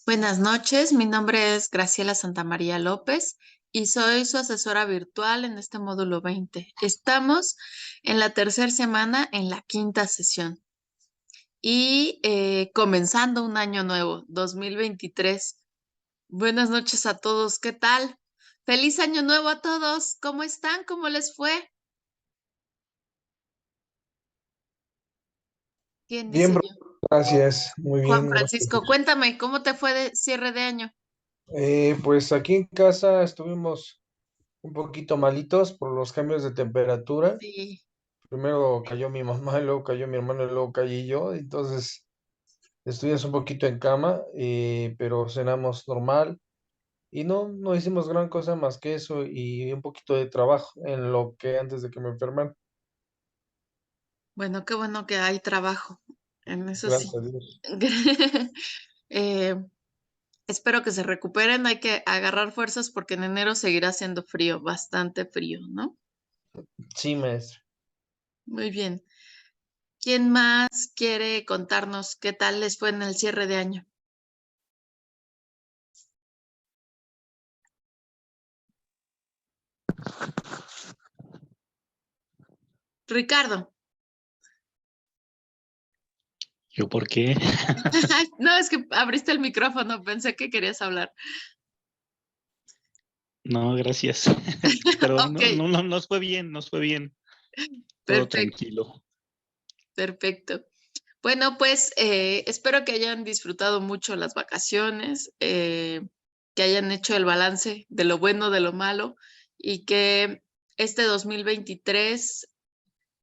Buenas noches, mi nombre es Graciela Santamaría López y soy su asesora virtual en este módulo 20. Estamos en la tercera semana, en la quinta sesión y comenzando un año nuevo, 2023. Buenas noches a todos, ¿qué tal? Feliz año nuevo a todos, ¿cómo están? ¿Cómo les fue? ¿Quién Bien, dice bro, yo? gracias. Muy Juan bien, gracias. Francisco, cuéntame, ¿cómo te fue de cierre de año? Pues aquí en casa estuvimos un poquito malitos por los cambios de temperatura. Sí. Primero cayó mi mamá, y luego cayó mi hermano, y luego caí yo. Entonces estuvimos un poquito en cama, pero cenamos normal. Y no hicimos gran cosa más que eso y un poquito de trabajo en lo que antes de que me enfermara. Bueno, qué bueno que hay trabajo, en eso Gracias sí. a Dios. Eh, espero que se recuperen, hay que agarrar fuerzas porque en enero seguirá siendo frío, bastante frío, ¿no? Sí, maestro. Muy bien. ¿Quién más quiere contarnos qué tal les fue en el cierre de año? Ricardo. ¿Yo por qué? No, es que abriste el micrófono, pensé que querías hablar. No, gracias. Pero Ok, no nos fue bien, nos fue bien. Todo perfecto, tranquilo. perfecto. Bueno, pues espero que hayan disfrutado mucho las vacaciones, que hayan hecho el balance de lo bueno, de lo malo y que este 2023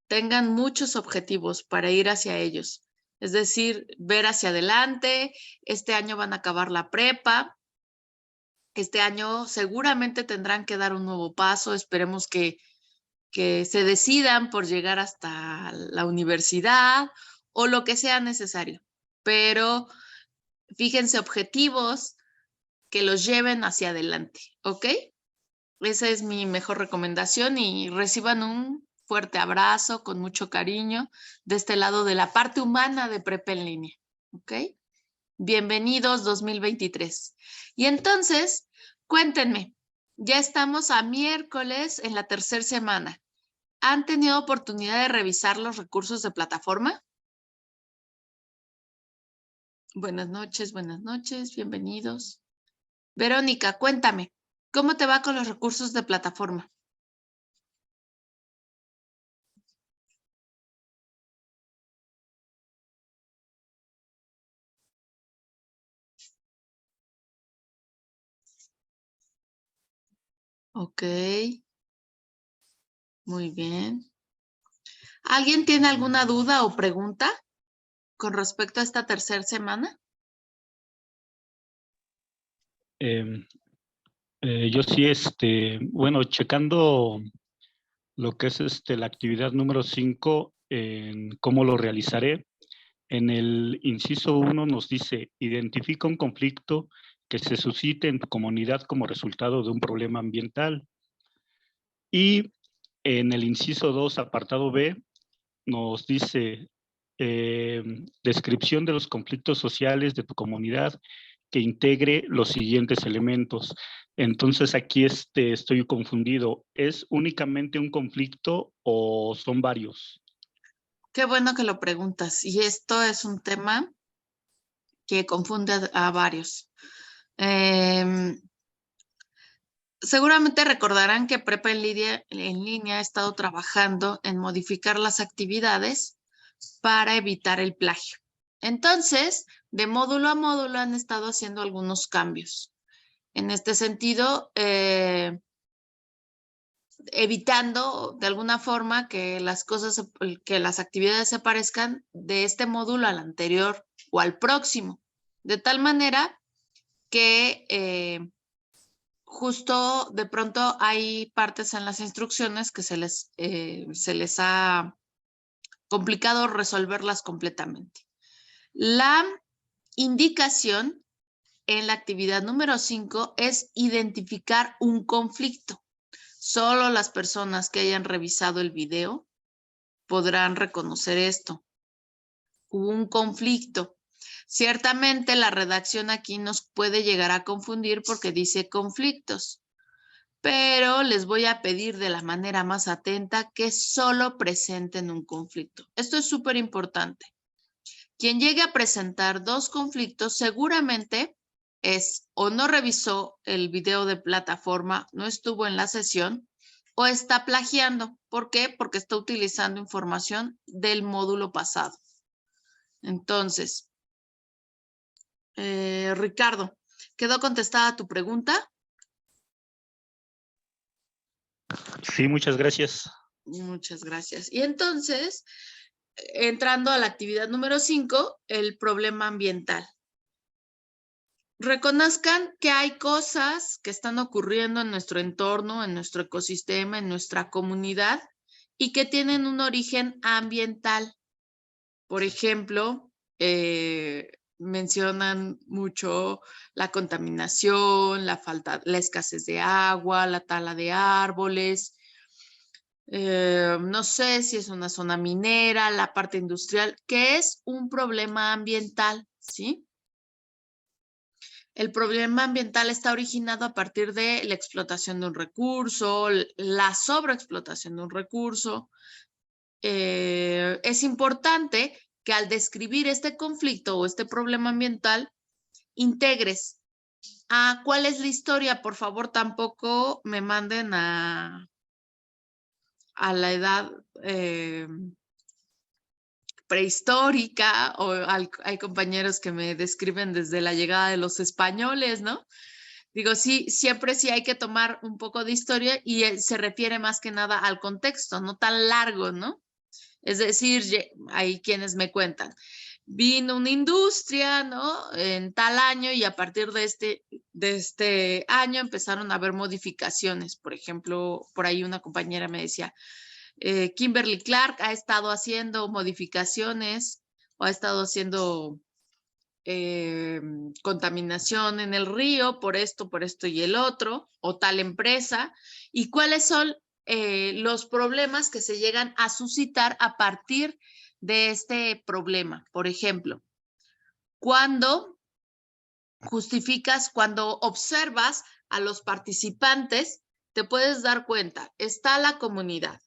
tengan muchos objetivos para ir hacia ellos. Es decir, ver hacia adelante. Este año van a acabar la prepa. Este año seguramente tendrán que dar un nuevo paso. Esperemos que se decidan por llegar hasta la universidad o lo que sea necesario. Pero fíjense objetivos que los lleven hacia adelante, ¿ok? Esa es mi mejor recomendación y reciban un fuerte abrazo con mucho cariño de este lado de la parte humana de Prepa en línea, ¿ok? Bienvenidos 2023. Y entonces, cuéntenme, ya estamos a miércoles en la tercera semana. ¿Han tenido oportunidad de revisar los recursos de plataforma? Buenas noches, bienvenidos. Verónica, cuéntame, ¿cómo te va con los recursos de plataforma? Ok, muy bien. ¿Alguien tiene alguna duda o pregunta con respecto a esta tercera semana? Em, yo sí, bueno, checando lo que es la actividad número 5, en cómo lo realizaré. En el inciso 1 nos dice, identifica un conflicto que se suscite en tu comunidad como resultado de un problema ambiental. Y en el inciso 2, apartado B, nos dice descripción de los conflictos sociales de tu comunidad que integre los siguientes elementos. Entonces aquí estoy confundido. ¿Es únicamente un conflicto o son varios? Qué bueno que lo preguntas. Y esto es un tema que confunde a varios. Seguramente recordarán que Prepa en línea ha estado trabajando en modificar las actividades para evitar el plagio. Entonces, de módulo a módulo han estado haciendo algunos cambios. En este sentido, evitando de alguna forma que las cosas, que las actividades se parezcan de este módulo al anterior o al próximo, de tal manera que justo de pronto hay partes en las instrucciones que se les ha complicado resolverlas completamente. La indicación en la actividad número 5 es identificar un conflicto. Solo las personas que hayan revisado el video podrán reconocer esto. Hubo un conflicto. Ciertamente la redacción aquí nos puede llegar a confundir porque dice conflictos, pero les voy a pedir de la manera más atenta que solo presenten un conflicto. Esto es súper importante. Quien llegue a presentar 2 conflictos seguramente es o no revisó el video de plataforma, no estuvo en la sesión o está plagiando. ¿Por qué? Porque está utilizando información del módulo pasado. Entonces, Ricardo, ¿quedó contestada tu pregunta? Sí, muchas gracias. Muchas gracias. Y entonces, entrando a la actividad número 5, el problema ambiental. Reconozcan que hay cosas que están ocurriendo en nuestro entorno, en nuestro ecosistema, en nuestra comunidad y que tienen un origen ambiental. Por ejemplo, mencionan mucho la contaminación, la escasez de agua, la tala de árboles. No sé si es una zona minera, la parte industrial, que es un problema ambiental, ¿sí? El problema ambiental está originado a partir de la explotación de un recurso, la sobreexplotación de un recurso. Es importante que al describir este conflicto o este problema ambiental, integres a cuál es la historia. Por favor, tampoco me manden a la edad prehistórica, o hay compañeros que me describen desde la llegada de los españoles, ¿no? Digo, sí, siempre sí hay que tomar un poco de historia y se refiere más que nada al contexto, no tan largo, ¿no? Es decir, hay quienes me cuentan, vino una industria, ¿no? En tal año y a partir de este año empezaron a haber modificaciones. Por ejemplo, por ahí una compañera me decía, Kimberly Clark ha estado haciendo modificaciones o ha estado haciendo contaminación en el río por esto y el otro, o tal empresa, y cuáles son los problemas que se llegan a suscitar a partir de este problema. Por ejemplo, cuando observas a los participantes, te puedes dar cuenta, está la comunidad,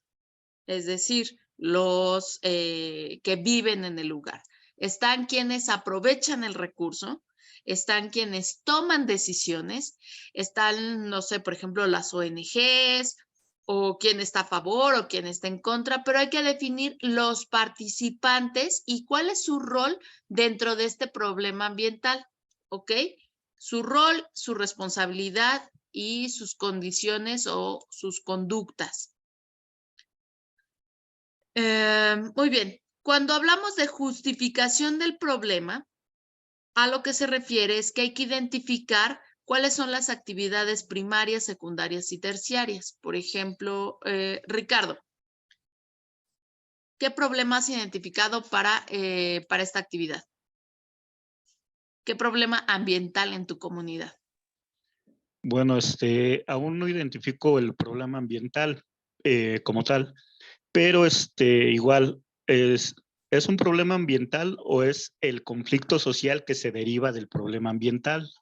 es decir, los que viven en el lugar. Están quienes aprovechan el recurso, están quienes toman decisiones, están, no sé, por ejemplo, las ONGs, o quién está a favor o quién está en contra, pero hay que definir los participantes y cuál es su rol dentro de este problema ambiental, ¿ok? Su rol, su responsabilidad y sus condiciones o sus conductas. Muy bien. Cuando hablamos de justificación del problema, a lo que se refiere es que hay que identificar cuáles son las actividades primarias, secundarias y terciarias. Por ejemplo, Ricardo, ¿qué problema has identificado para esta actividad? ¿Qué problema ambiental en tu comunidad? Bueno, aún no identifico el problema ambiental como tal, pero igual ¿es un problema ambiental o es el conflicto social que se deriva del problema ambiental?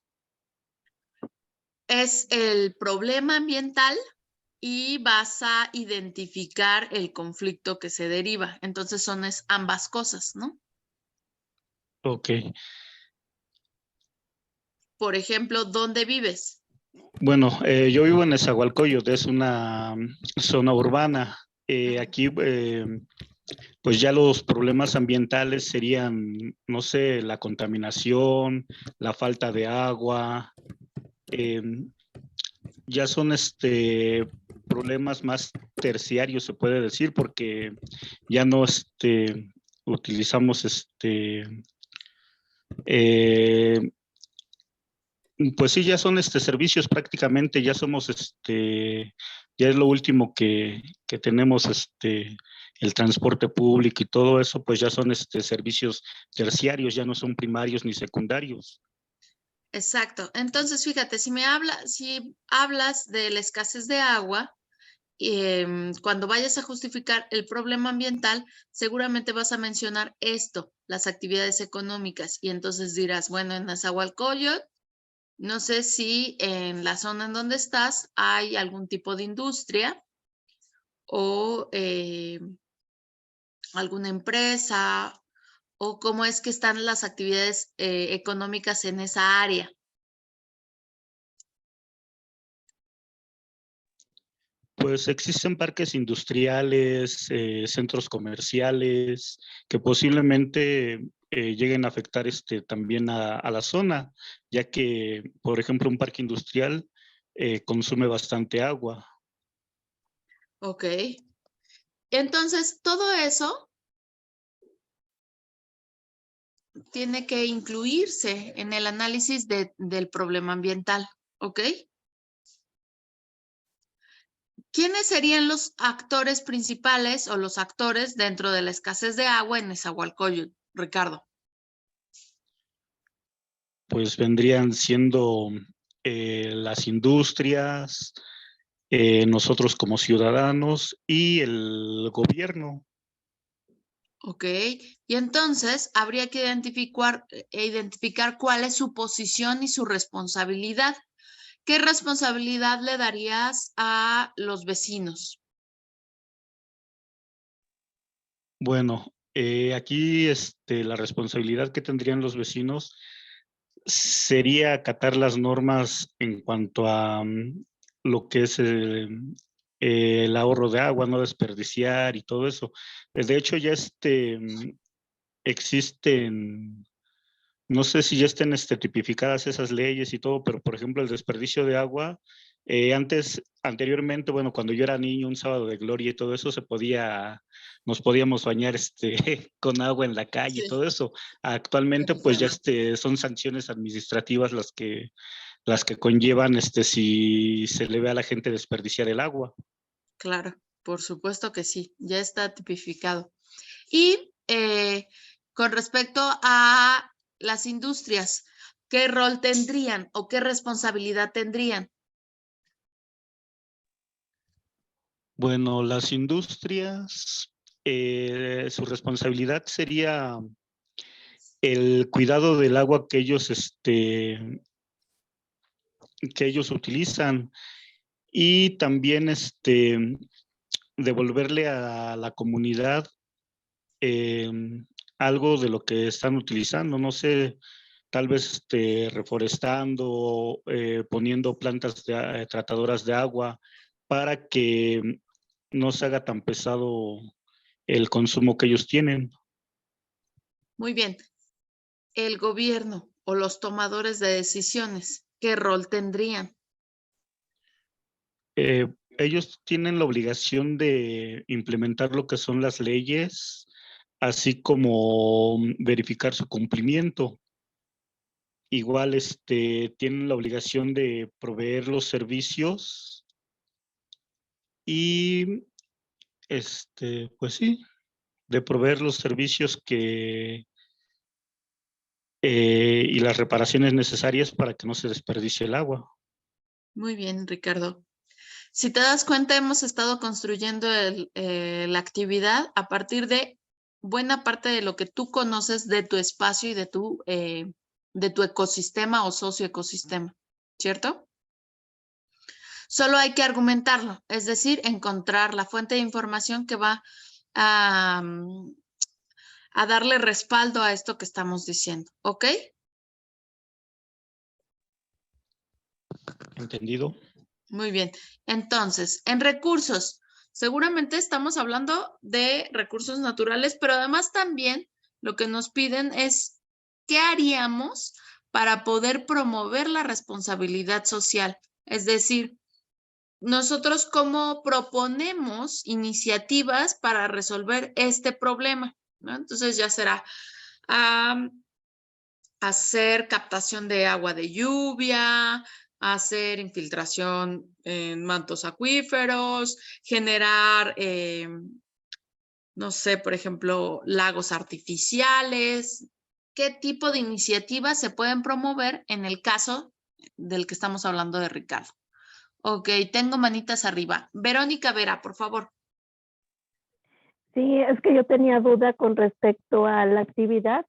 Es el problema ambiental y vas a identificar el conflicto que se deriva. Entonces son ambas cosas, ¿no? Ok. Por ejemplo, ¿dónde vives? Bueno, yo vivo en Nezahualcóyotl, es una zona urbana. Aquí, pues ya los problemas ambientales serían, no sé, la contaminación, la falta de agua, ya son problemas más terciarios, se puede decir, porque ya no utilizamos pues sí, ya son servicios prácticamente, ya somos ya es lo último que tenemos, el transporte público y todo eso, pues ya son servicios terciarios, ya no son primarios ni secundarios. Exacto. Entonces, fíjate, si hablas de la escasez de agua cuando vayas a justificar el problema ambiental, seguramente vas a mencionar esto, las actividades económicas, y entonces dirás, bueno, en Nezahualcóyotl, no sé si en la zona en donde estás hay algún tipo de industria o alguna empresa, o cómo es que están las actividades económicas en esa área. Pues existen parques industriales, centros comerciales que posiblemente lleguen a afectar también a la zona, ya que, por ejemplo, un parque industrial consume bastante agua. Ok. Entonces, todo eso tiene que incluirse en el análisis del problema ambiental, ¿ok? ¿Quiénes serían los actores principales o los actores dentro de la escasez de agua en Nezahualcóyotl, Ricardo? Pues vendrían siendo las industrias, nosotros como ciudadanos y el gobierno. Ok, y entonces habría que identificar cuál es su posición y su responsabilidad. ¿Qué responsabilidad le darías a los vecinos? Bueno, aquí la responsabilidad que tendrían los vecinos sería acatar las normas en cuanto a lo que es el ahorro de agua, no desperdiciar y todo eso. De hecho, ya existen, no sé si ya estén tipificadas esas leyes y todo, pero por ejemplo el desperdicio de agua, anteriormente, bueno, cuando yo era niño, un sábado de gloria y todo eso, nos podíamos bañar con agua en la calle y todo eso. Actualmente, pues ya son sanciones administrativas las que conllevan si se le ve a la gente desperdiciar el agua. Claro, por supuesto que sí, ya está tipificado. Y con respecto a las industrias, ¿qué rol tendrían o qué responsabilidad tendrían? Bueno, las industrias, su responsabilidad sería el cuidado del agua que ellos utilizan y también devolverle a la comunidad algo de lo que están utilizando, no sé, tal vez reforestando, poniendo plantas tratadoras de agua para que no se haga tan pesado el consumo que ellos tienen. Muy bien. El gobierno o los tomadores de decisiones, ¿qué rol tendrían? Ellos tienen la obligación de implementar lo que son las leyes, así como verificar su cumplimiento. Igual tienen la obligación de proveer los servicios y pues sí, de proveer los servicios y las reparaciones necesarias para que no se desperdicie el agua. Muy bien, Ricardo. Si te das cuenta, hemos estado construyendo la actividad a partir de buena parte de lo que tú conoces de tu espacio y de tu ecosistema o socioecosistema, ¿cierto? Solo hay que argumentarlo, es decir, encontrar la fuente de información que va a darle respaldo a esto que estamos diciendo, ¿ok? ¿Entendido? Muy bien. Entonces, en recursos, seguramente estamos hablando de recursos naturales, pero además también lo que nos piden es qué haríamos para poder promover la responsabilidad social. Es decir, nosotros cómo proponemos iniciativas para resolver este problema, ¿no? Entonces ya será hacer captación de agua de lluvia, hacer infiltración en mantos acuíferos, generar, no sé, por ejemplo, lagos artificiales. ¿Qué tipo de iniciativas se pueden promover en el caso del que estamos hablando de Ricardo? Ok, tengo manitas arriba. Verónica Vera, por favor. Sí, es que yo tenía duda con respecto a la actividad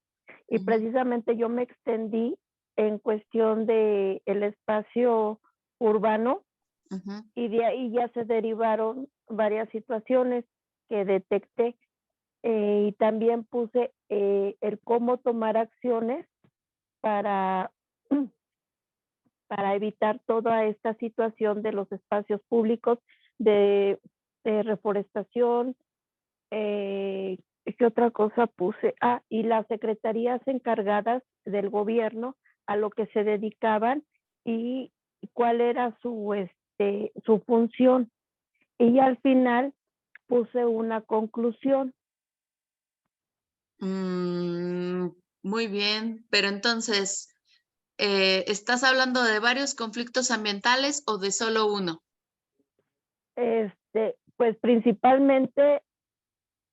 y Ujú. precisamente yo me extendí en cuestión de el espacio urbano Ujú. y de ahí ya se derivaron varias situaciones que detecté y también puse el cómo tomar acciones para, para evitar toda esta situación de los espacios públicos de reforestación. ¿Qué otra cosa puse? Ah, y las secretarías encargadas del gobierno a lo que se dedicaban y cuál era su función. Y al final puse una conclusión. Mm, muy bien, pero entonces, ¿estás hablando de varios conflictos ambientales o de solo uno? Pues principalmente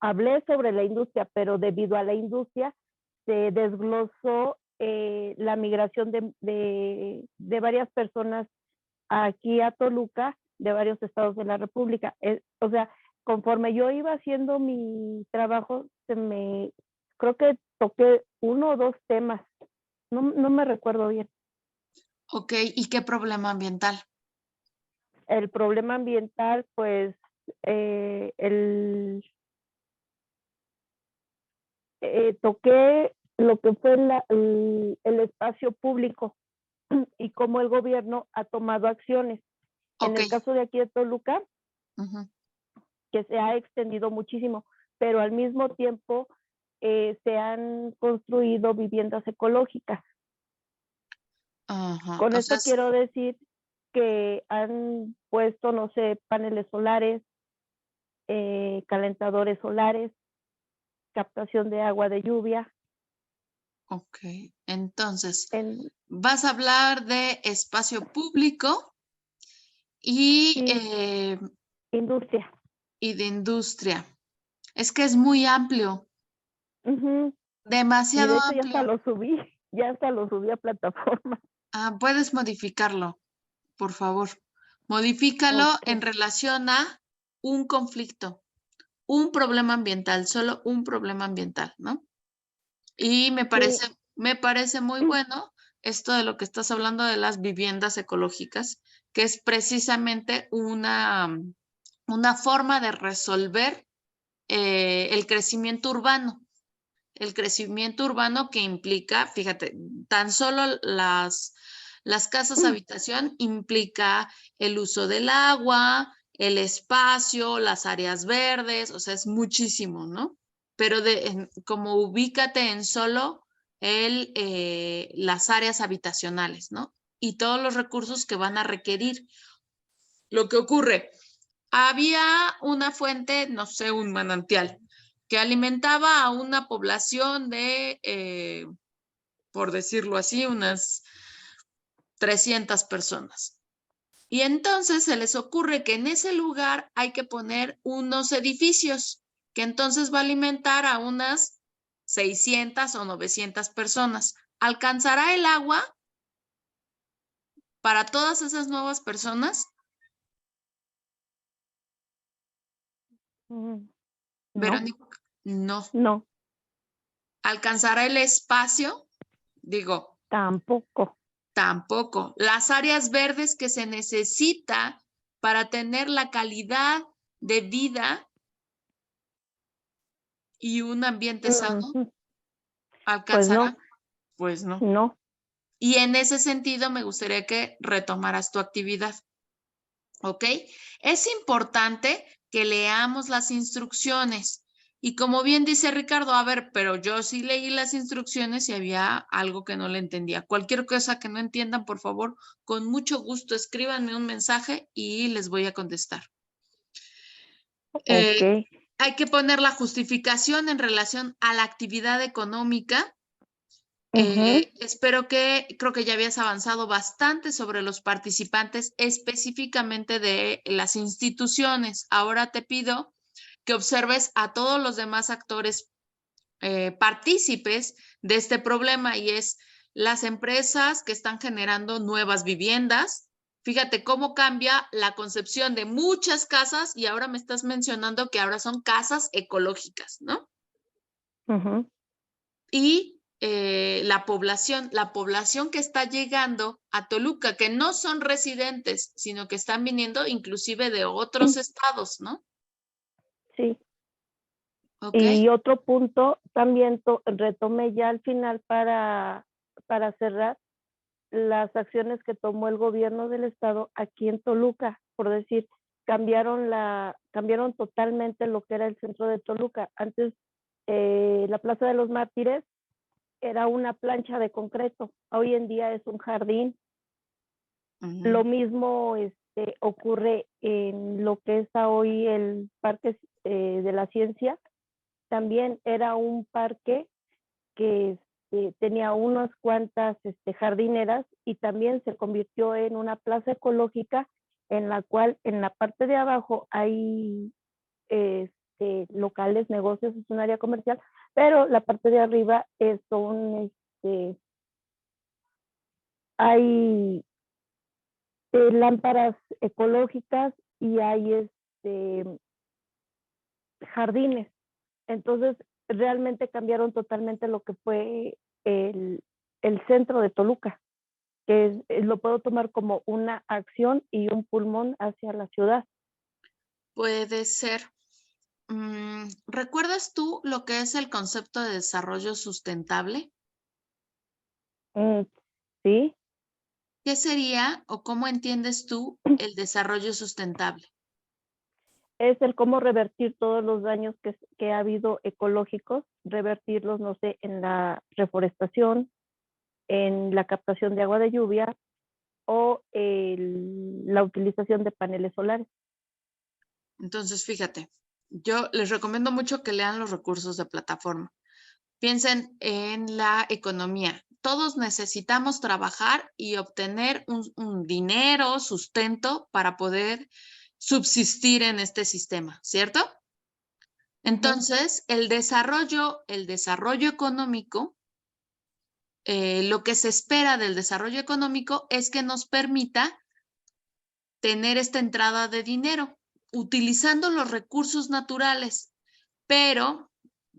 hablé sobre la industria, pero debido a la industria se desglosó la migración de varias personas aquí a Toluca, de varios estados de la República. O sea, conforme yo iba haciendo mi trabajo, creo que toqué uno o dos temas, no me recuerdo bien. Ok, ¿y qué problema ambiental? El problema ambiental, pues, toqué lo que fue el espacio público y cómo el gobierno ha tomado acciones. En Ok. el caso de aquí de Toluca, Ujú. que se ha extendido muchísimo, pero al mismo tiempo se han construido viviendas ecológicas. Ajá, Con o sea, esto quiero decir que han puesto, no sé, paneles solares, calentadores solares, captación de agua de lluvia. ok, entonces, En, vas a hablar de espacio público y, sí, industria. y de industria. Es que es muy amplio, Uh-huh. Y demasiado de hecho amplio. ya hasta lo subí a plataforma. Ah, puedes modificarlo, por favor. Modifícalo en Ok, relación a un conflicto, un problema ambiental, solo un problema ambiental, ¿no? Y sí. me parece muy bueno esto de lo que estás hablando de las viviendas ecológicas, que es precisamente una forma de resolver el crecimiento urbano. El crecimiento urbano que implica, fíjate, tan solo las casas habitación implica el uso del agua, el espacio, las áreas verdes, o sea, es muchísimo, ¿no? Pero como ubícate en solo las áreas habitacionales, ¿no? Y todos los recursos que van a requerir. Lo que ocurre, había una fuente, no sé, un manantial, que alimentaba a una población de, por decirlo así, unas 300 personas. Y entonces se les ocurre que en ese lugar hay que poner unos edificios, que entonces va a alimentar a unas 600 o 900 personas. ¿Alcanzará el agua para todas esas nuevas personas? No, Verónica, no. no, ¿Alcanzará el espacio? Digo, tampoco. tampoco. Las áreas verdes que se necesita para tener la calidad de vida y un ambiente sano, Uh-huh. Pues ¿alcanzará? no, Pues no. no. Y en ese sentido me gustaría que retomaras tu actividad, ¿ok? Es importante que leamos las instrucciones. Y como bien dice Ricardo, a ver, pero yo sí leí las instrucciones y había algo que no le entendía. Cualquier cosa que no entiendan, por favor, con mucho gusto escríbanme un mensaje y les voy a contestar. Ok. Hay que poner la justificación en relación a la actividad económica. Uh-huh. Creo que ya habías avanzado bastante sobre los participantes, específicamente de las instituciones. Ahora te pido que observes a todos los demás actores partícipes de este problema y es las empresas que están generando nuevas viviendas, Fíjate cómo cambia la concepción de muchas casas y ahora me estás mencionando que ahora son casas ecológicas, ¿no? Ujú. Y la población que está llegando a Toluca, que no son residentes, sino que están viniendo inclusive de otros estados, ¿no? Sí. Ok. Y otro punto, también retomé ya al final para cerrar las acciones que tomó el gobierno del estado aquí en Toluca, por decir, cambiaron totalmente lo que era el centro de Toluca. Antes, la Plaza de los Mártires era una plancha de concreto, hoy en día es un jardín. Lo mismo ocurre en lo que es hoy el Parque de la Ciencia. También era un parque que tenía unas cuantas jardineras y también se convirtió en una plaza ecológica en la cual en la parte de abajo hay locales, negocios, es un área comercial, pero la parte de arriba hay lámparas ecológicas y hay jardines. Entonces, realmente cambiaron totalmente lo que fue el centro de Toluca, que lo puedo tomar como una acción y un pulmón hacia la ciudad. Puede ser. ¿Recuerdas tú lo que es el concepto de desarrollo sustentable? Sí, ¿Qué sería o cómo entiendes tú el desarrollo sustentable? es el cómo revertir todos los daños que ha habido ecológicos, revertirlos, no sé, en la reforestación, en la captación de agua de lluvia o la utilización de paneles solares. Entonces, fíjate, yo les recomiendo mucho que lean los recursos de plataforma. Piensen en la economía. Todos necesitamos trabajar y obtener un dinero, sustento para poder subsistir en este sistema, ¿cierto? Entonces, el desarrollo económico, lo que se espera del desarrollo económico es que nos permita tener esta entrada de dinero utilizando los recursos naturales. Pero,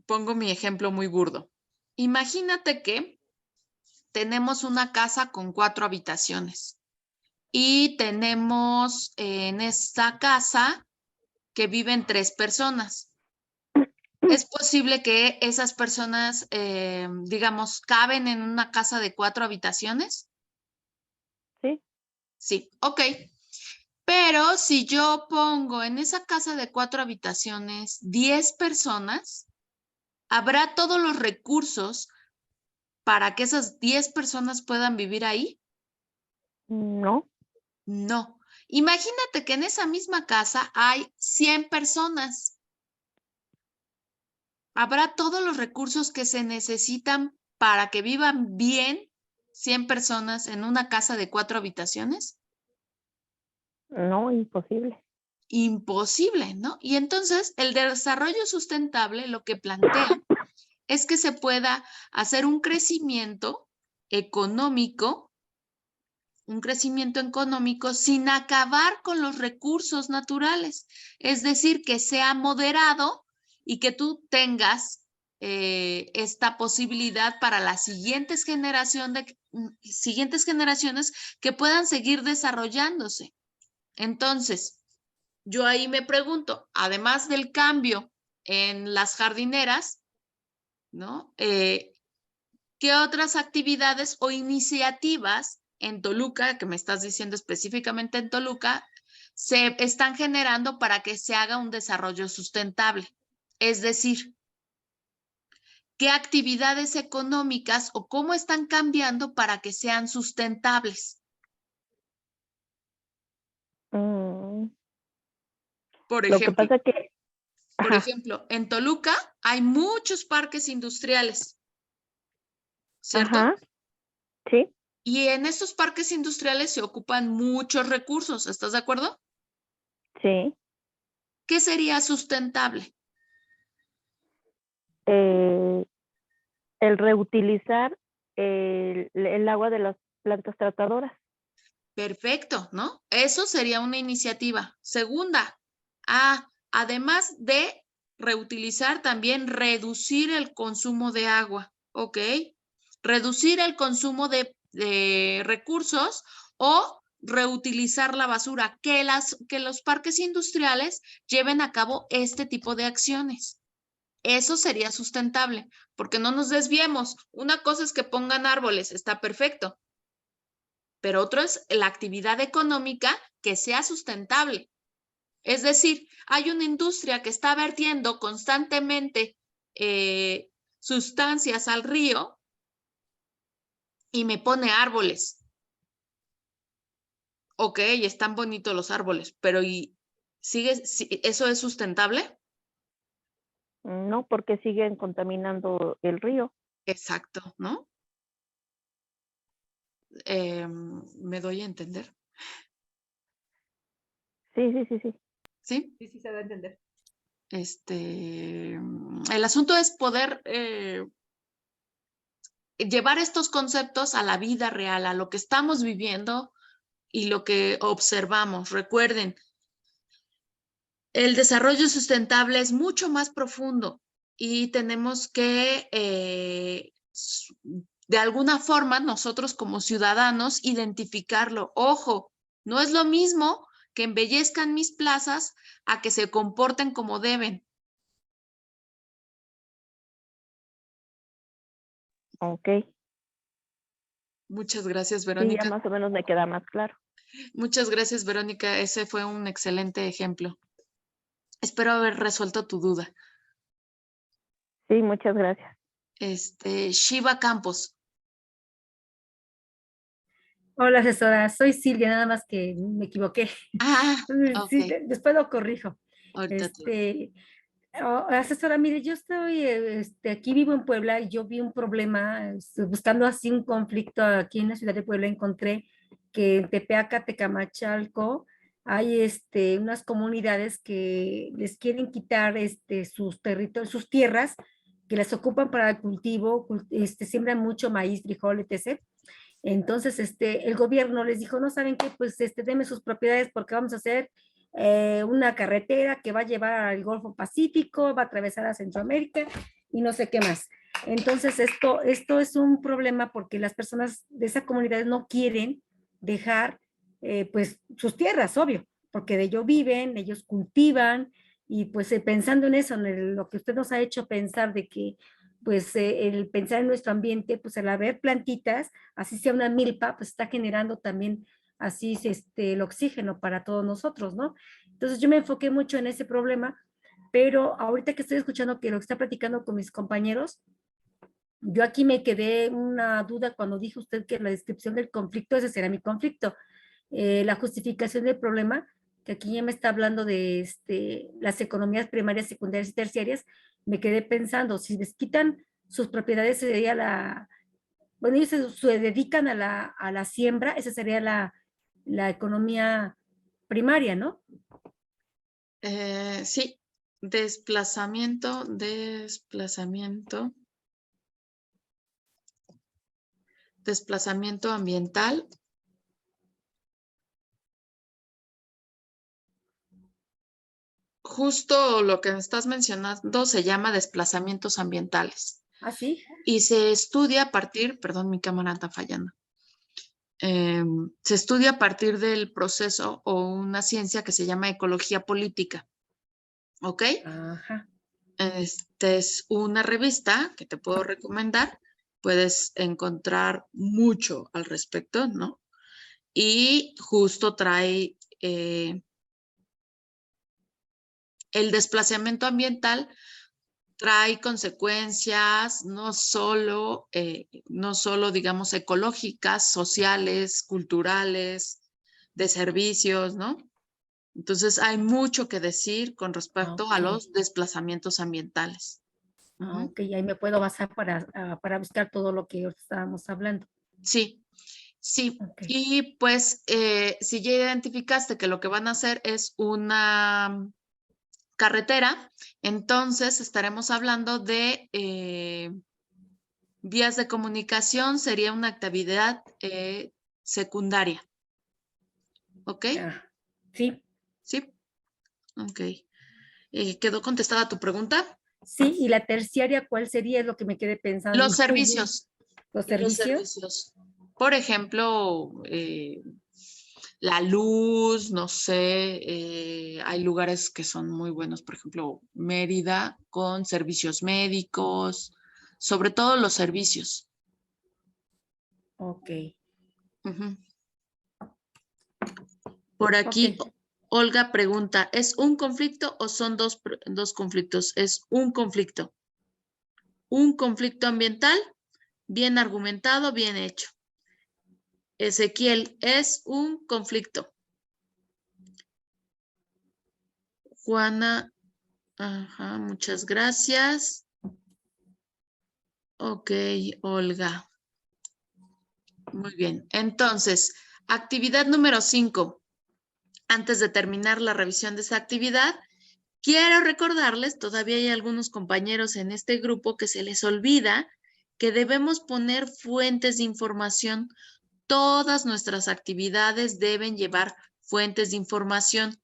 pongo mi ejemplo muy burdo. Imagínate que tenemos una casa con 4 habitaciones y tenemos en esta casa que viven 3 personas. Es posible que esas personas, digamos, caben en una casa de 4 habitaciones. Sí. Sí, ok. Pero si yo pongo en esa casa de 4 habitaciones 10 personas, ¿habrá todos los recursos para que esas 10 personas puedan vivir ahí? No. No. Imagínate que en esa misma casa hay 100 personas. ¿Habrá todos los recursos que se necesitan para que vivan bien 100 personas en una casa de 4 habitaciones? No, imposible. Imposible, ¿no? Y entonces el desarrollo sustentable lo que plantea es que se pueda hacer un crecimiento económico sin acabar con los recursos naturales. Es decir, que sea moderado y que tú tengas esta posibilidad para las siguientes generaciones que puedan seguir desarrollándose. Entonces, yo ahí me pregunto, además del cambio en las jardineras, ¿no? ¿Qué otras actividades o iniciativas en Toluca, que me estás diciendo específicamente en Toluca, se están generando para que se haga un desarrollo sustentable? Es decir, ¿qué actividades económicas o cómo están cambiando para que sean sustentables? Mm, Por Lo que ejemplo, pasa que, ajá, en Toluca hay muchos parques industriales, ¿cierto? ajá, sí, Y en estos parques industriales se ocupan muchos recursos, ¿estás de acuerdo? sí. ¿Qué sería sustentable? El reutilizar el agua de las plantas tratadoras. Perfecto, ¿no? Eso sería una iniciativa. Segunda, además de reutilizar, también reducir el consumo de agua, ¿ok? Reducir el consumo de recursos o reutilizar la basura, que los parques industriales lleven a cabo este tipo de acciones. Eso sería sustentable, porque no nos desviemos. Una cosa es que pongan árboles, está perfecto, pero otro es la actividad económica que sea sustentable. Es decir, hay una industria que está vertiendo constantemente sustancias al río y me pone árboles. Ok, están bonitos los árboles, pero ¿eso es sustentable? No, porque siguen contaminando el río. Exacto, ¿no? ¿Me doy a entender? Sí. ¿Sí? Sí, se da a entender. El asunto es poder llevar estos conceptos a la vida real, a lo que estamos viviendo y lo que observamos. Recuerden, el desarrollo sustentable es mucho más profundo y tenemos que, de alguna forma, nosotros como ciudadanos, identificarlo. Ojo, no es lo mismo que embellezcan mis plazas a que se comporten como deben. Ok. Muchas gracias, Sí, Verónica. ya más o menos me queda más claro. Muchas gracias, Verónica. Ese fue un excelente ejemplo. Espero haber resuelto tu duda. Sí, muchas gracias. Shiva Campos. Hola, asesora. Soy Silvia, nada más que me equivoqué. Ok. Sí, después lo corrijo. Ahorita Asesora, mire, yo estoy, aquí vivo en Puebla y yo vi un problema, buscando así un conflicto aquí en la ciudad de Puebla, encontré que en Tepeaca, Tecamachalco, hay unas comunidades que les quieren quitar sus territorios, sus tierras, que las ocupan para el cultivo, siembran mucho maíz, frijol, etc. Entonces, el gobierno les dijo, no saben qué, pues, denme sus propiedades porque vamos a hacer una carretera que va a llevar al Golfo Pacífico, va a atravesar a Centroamérica y no sé qué más. Entonces, esto es un problema porque las personas de esa comunidad no quieren dejar, pues, sus tierras, obvio, porque de ello viven, ellos cultivan, y pues pensando en eso, lo que usted nos ha hecho pensar de que, pues, el pensar en nuestro ambiente, pues al haber plantitas, así sea una milpa, pues está generando también así el oxígeno para todos nosotros, ¿no? Entonces yo me enfoqué mucho en ese problema, pero ahorita que estoy escuchando que lo que está platicando con mis compañeros, yo aquí me quedé una duda cuando dijo usted que la descripción del conflicto, ese será mi conflicto. La justificación del problema, que aquí ya me está hablando de las economías primarias, secundarias y terciarias, me quedé pensando, si les quitan sus propiedades sería bueno, ellos se dedican a la siembra, esa sería la economía primaria, ¿no? sí, desplazamiento ambiental. Justo lo que estás mencionando se llama desplazamientos ambientales. ¿Ah, sí? Y se estudia a partir, perdón, mi cámara está fallando. Se estudia a partir del proceso o una ciencia que se llama ecología política. ¿Ok? Ajá. Esta es una revista que te puedo recomendar. Puedes encontrar mucho al respecto, ¿no? Y justo trae el desplazamiento ambiental, trae consecuencias no solo, digamos, ecológicas, sociales, culturales, de servicios, ¿no? Entonces hay mucho que decir con respecto a Okay. los desplazamientos ambientales. Ok, ahí me puedo basar para buscar todo lo que estábamos hablando. Sí, sí. Okay. Y pues si ya identificaste que lo que van a hacer es una carretera, entonces estaremos hablando de vías de comunicación, sería una actividad secundaria. ¿Ok? Ah, sí, Sí. Ok. ¿Quedó contestada tu pregunta? sí. ¿Y la terciaria cuál sería? Es lo que me quedé pensando. Los servicios. ¿Los Los servicios? servicios. Por ejemplo, la luz, no sé, hay lugares que son muy buenos, por ejemplo, Mérida con servicios médicos, sobre todo los servicios. Ok. Ujú. Por aquí, Ok. Olga pregunta, ¿es un conflicto o son dos conflictos? Es un conflicto. Un conflicto ambiental bien argumentado, bien hecho. Ezequiel, es un conflicto. Juana, ajá, muchas gracias. Ok, Olga. Muy bien. Entonces, actividad número 5. Antes de terminar la revisión de esta actividad, quiero recordarles, todavía hay algunos compañeros en este grupo que se les olvida que debemos poner fuentes de información. Todas nuestras actividades deben llevar fuentes de información.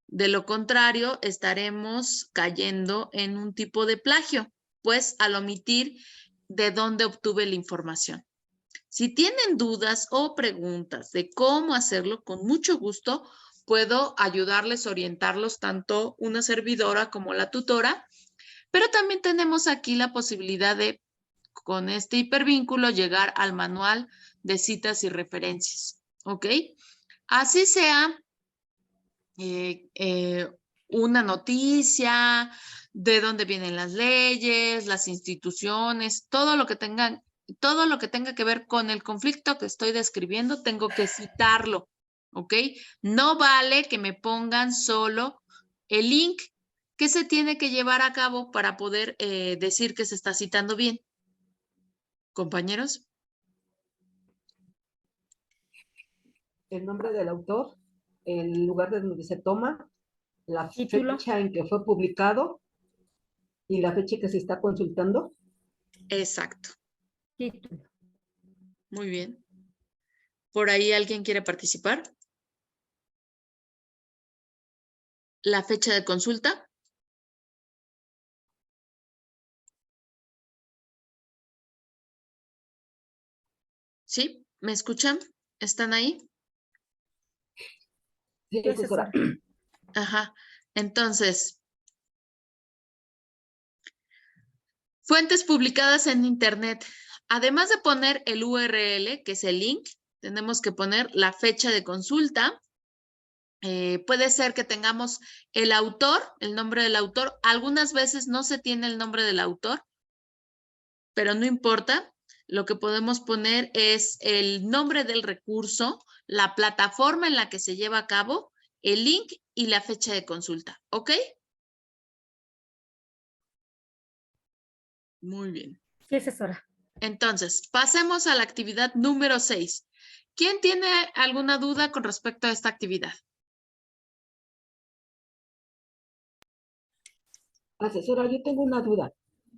De lo contrario, estaremos cayendo en un tipo de plagio, pues al omitir de dónde obtuve la información. Si tienen dudas o preguntas de cómo hacerlo, con mucho gusto puedo ayudarles, orientarlos, tanto una servidora como la tutora, pero también tenemos aquí la posibilidad de, con este hipervínculo, llegar al manual de citas y referencias, ¿ok? Así sea una noticia, de dónde vienen las leyes, las instituciones, todo lo que tenga que ver con el conflicto que estoy describiendo, tengo que citarlo, ¿ok? No vale que me pongan solo el link que se tiene que llevar a cabo para poder decir que se está citando bien. Compañeros. El nombre del autor, el lugar de donde se toma, la Título. fecha en que fue publicado y la fecha que se está consultando. Exacto. Título. Muy bien. ¿Por ahí alguien quiere participar? La fecha de consulta. ¿Sí? ¿Me escuchan? ¿Están ahí? Sí, Sí, asesora. asesora. Ajá. Entonces, fuentes publicadas en Internet. Además de poner el URL, que es el link, tenemos que poner la fecha de consulta. Puede ser que tengamos el autor, el nombre del autor. Algunas veces no se tiene el nombre del autor, pero no importa. Lo que podemos poner es el nombre del recurso, la plataforma en la que se lleva a cabo, el link y la fecha de consulta. ¿Ok? Muy bien. Sí, asesora. Entonces, pasemos a la actividad número 6. ¿Quién tiene alguna duda con respecto a esta actividad? Asesora, yo tengo una duda.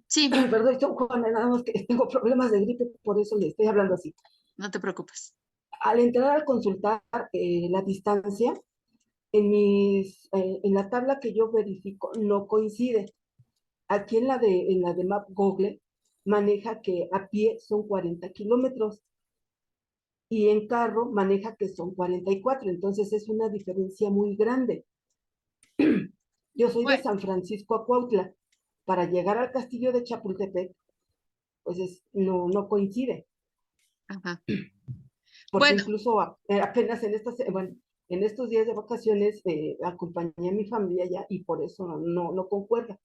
Sí, Perdón, Juana, nada más que tengo problemas de gripe, por eso le estoy hablando así. no te preocupes. Al entrar a consultar la distancia, en la tabla que yo verifico no coincide. Aquí en la de Map Google maneja que a pie son 40 kilómetros y en carro maneja que son 44, entonces es una diferencia muy grande. Yo soy de Bueno, San Francisco a Cuautla. Para llegar al castillo de Chapultepec, pues no coincide, ajá. porque Bueno, incluso apenas en estos días de vacaciones acompañé a mi familia ya y por eso no concuerda.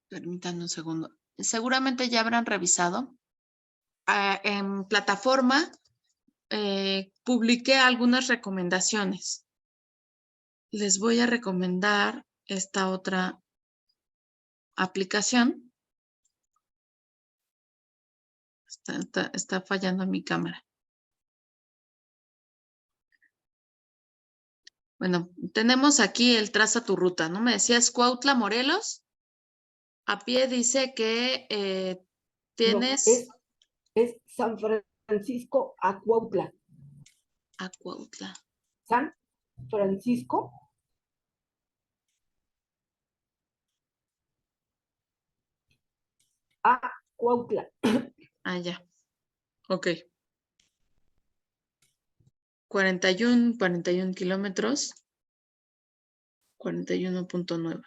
permítanme un segundo. Seguramente ya habrán revisado. En plataforma publiqué algunas recomendaciones. Les voy a recomendar esta otra aplicación. Está fallando mi cámara. Bueno, tenemos aquí el traza tu ruta, ¿no? Me decías Cuautla, Morelos. A pie dice que Tienes es San Francisco a Cuautla. a Cuautla. San Francisco a Cuautla. Ah, ya. Ok. 41 kilómetros. 41.9.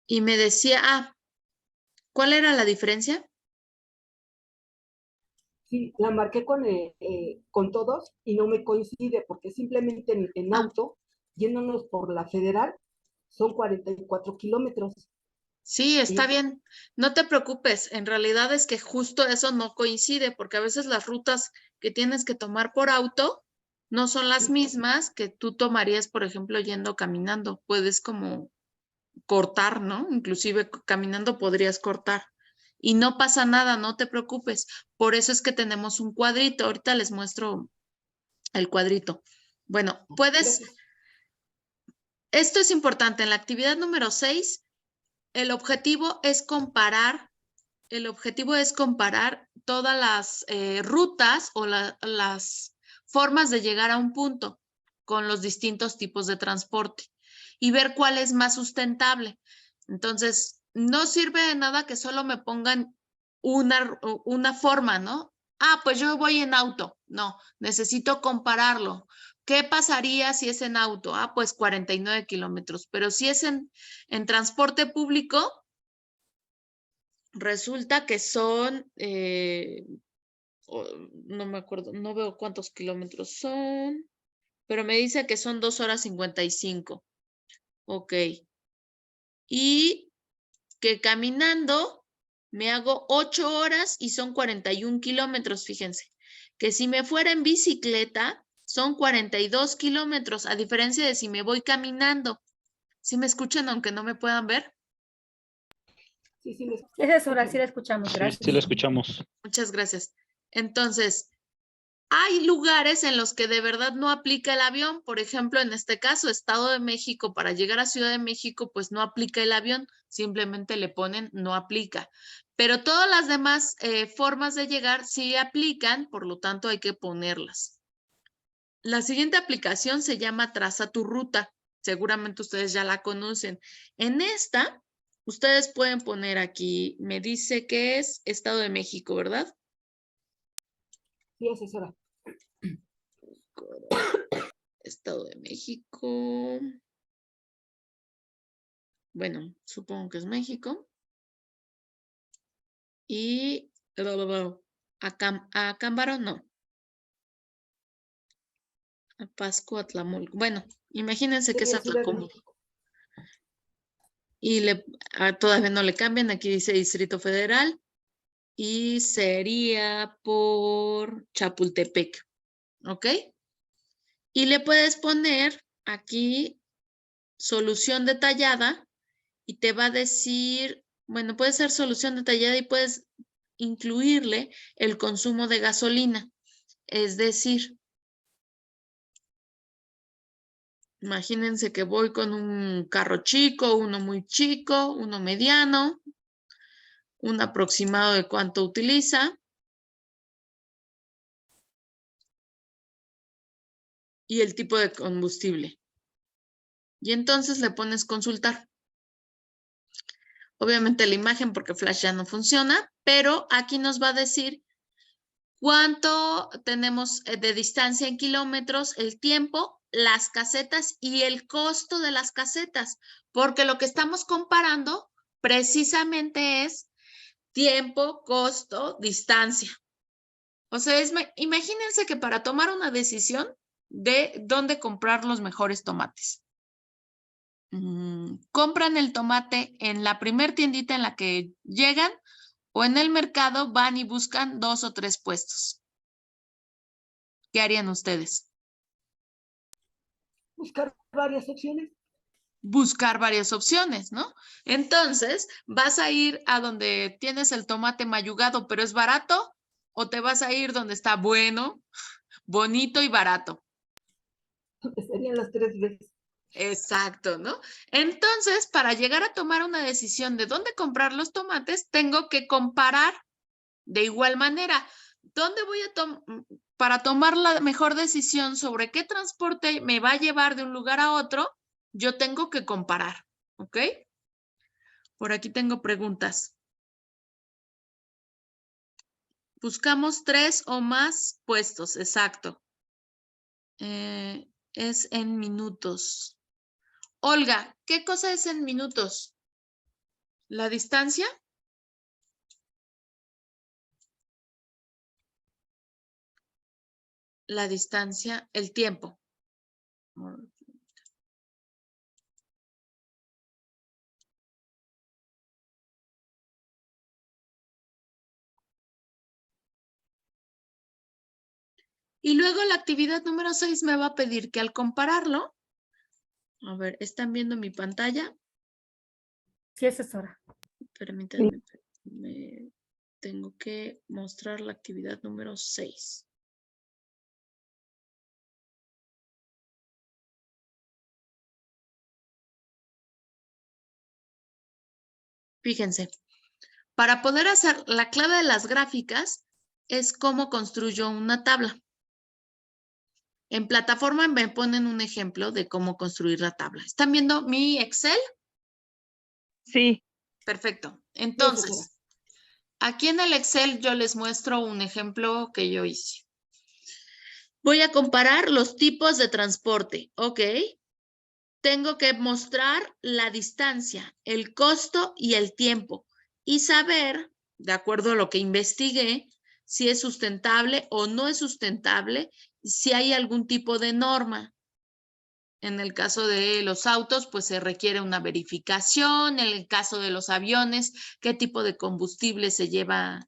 Y me decía, ¿cuál era la diferencia? Sí, la marqué con todos y no me coincide porque simplemente en auto, yéndonos por la federal, son 44 kilómetros. Sí, está Sí. bien. No te preocupes. En realidad es que justo eso no coincide porque a veces las rutas que tienes que tomar por auto no son las mismas que tú tomarías, por ejemplo, yendo caminando. Puedes como cortar, ¿no? Inclusive caminando podrías cortar. Y no pasa nada, no te preocupes. Por eso es que tenemos un cuadrito. Ahorita les muestro el cuadrito. Bueno, puedes, Gracias. esto es importante. En la actividad número 6, el objetivo es comparar todas las rutas o las formas de llegar a un punto con los distintos tipos de transporte y ver cuál es más sustentable. Entonces, no sirve de nada que solo me pongan una forma, ¿no? Ah, pues yo voy en auto. No, necesito compararlo. ¿Qué pasaría si es en auto? Ah, pues 49 kilómetros. Pero si es en transporte público, resulta que son, no me acuerdo, no veo cuántos kilómetros son, pero me dice que son 2 horas 55. Ok. Y que caminando me hago 8 horas y son 41 kilómetros, fíjense. Que si me fuera en bicicleta, son 42 kilómetros, a diferencia de si me voy caminando. ¿Sí me escuchan aunque no me puedan ver? Sí, sí, les Esa es hora, sí la escuchamos, Sí, gracias. sí la escuchamos. Muchas gracias. Entonces, hay lugares en los que de verdad no aplica el avión. Por ejemplo, en este caso, Estado de México, para llegar a Ciudad de México, pues no aplica el avión, simplemente le ponen no aplica. Pero todas las demás formas de llegar sí aplican, por lo tanto hay que ponerlas. La siguiente aplicación se llama Traza tu ruta. Seguramente ustedes ya la conocen. En esta, ustedes pueden poner aquí, me dice que es Estado de México, ¿verdad? sí, asesora. Estado de México. Bueno, supongo que es México. Y Acámbaro, no. A Pasco, Atlamulco. Bueno, imagínense que es Sería Ciudad de Atlacomulco. México. Y todavía no le cambian. Aquí dice Distrito Federal. Y sería por Chapultepec. ¿Ok? Y le puedes poner aquí solución detallada y te va a decir, bueno, puede ser solución detallada y puedes incluirle el consumo de gasolina. Es decir, imagínense que voy con un carro chico, uno muy chico, uno mediano, un aproximado de cuánto utiliza y el tipo de combustible. Y entonces le pones consultar. Obviamente la imagen porque Flash ya no funciona, pero aquí nos va a decir cuánto tenemos de distancia en kilómetros, el tiempo, las casetas y el costo de las casetas, porque lo que estamos comparando precisamente es tiempo, costo, distancia. O sea, imagínense que para tomar una decisión de dónde comprar los mejores tomates. Compran el tomate en la primer tiendita en la que llegan o en el mercado van y buscan 2 o 3 puestos. ¿Qué harían ustedes? Buscar varias opciones. Buscar varias opciones, ¿no? Entonces, ¿vas a ir a donde tienes el tomate mayugado pero es barato? ¿O te vas a ir donde está bueno, bonito y barato? Serían las 3 veces. Exacto, ¿no? Entonces, para llegar a tomar una decisión de dónde comprar los tomates, tengo que comparar De igual manera, ¿dónde voy para tomar la mejor decisión sobre qué transporte me va a llevar de un lugar a otro? Yo tengo que comparar, ¿ok? Por aquí tengo preguntas. Buscamos 3 o más puestos, exacto. Es en minutos. Olga, ¿qué cosa es en minutos? ¿La distancia? La distancia, el tiempo. Y luego la actividad número 6 me va a pedir que al compararlo, a ver, ¿están viendo mi pantalla? Sí, asesora. Permítanme, tengo que mostrar la actividad número 6. Fíjense, para poder hacer la clave de las gráficas es cómo construyo una tabla. En plataforma me ponen un ejemplo de cómo construir la tabla. ¿Están viendo mi Excel? Sí. Perfecto. Entonces, aquí en el Excel yo les muestro un ejemplo que yo hice. Voy a comparar los tipos de transporte, ¿ok? Tengo que mostrar la distancia, el costo y el tiempo y saber, de acuerdo a lo que investigué, si es sustentable o no es sustentable, si hay algún tipo de norma. En el caso de los autos, pues se requiere una verificación. En el caso de los aviones, qué tipo de combustible se lleva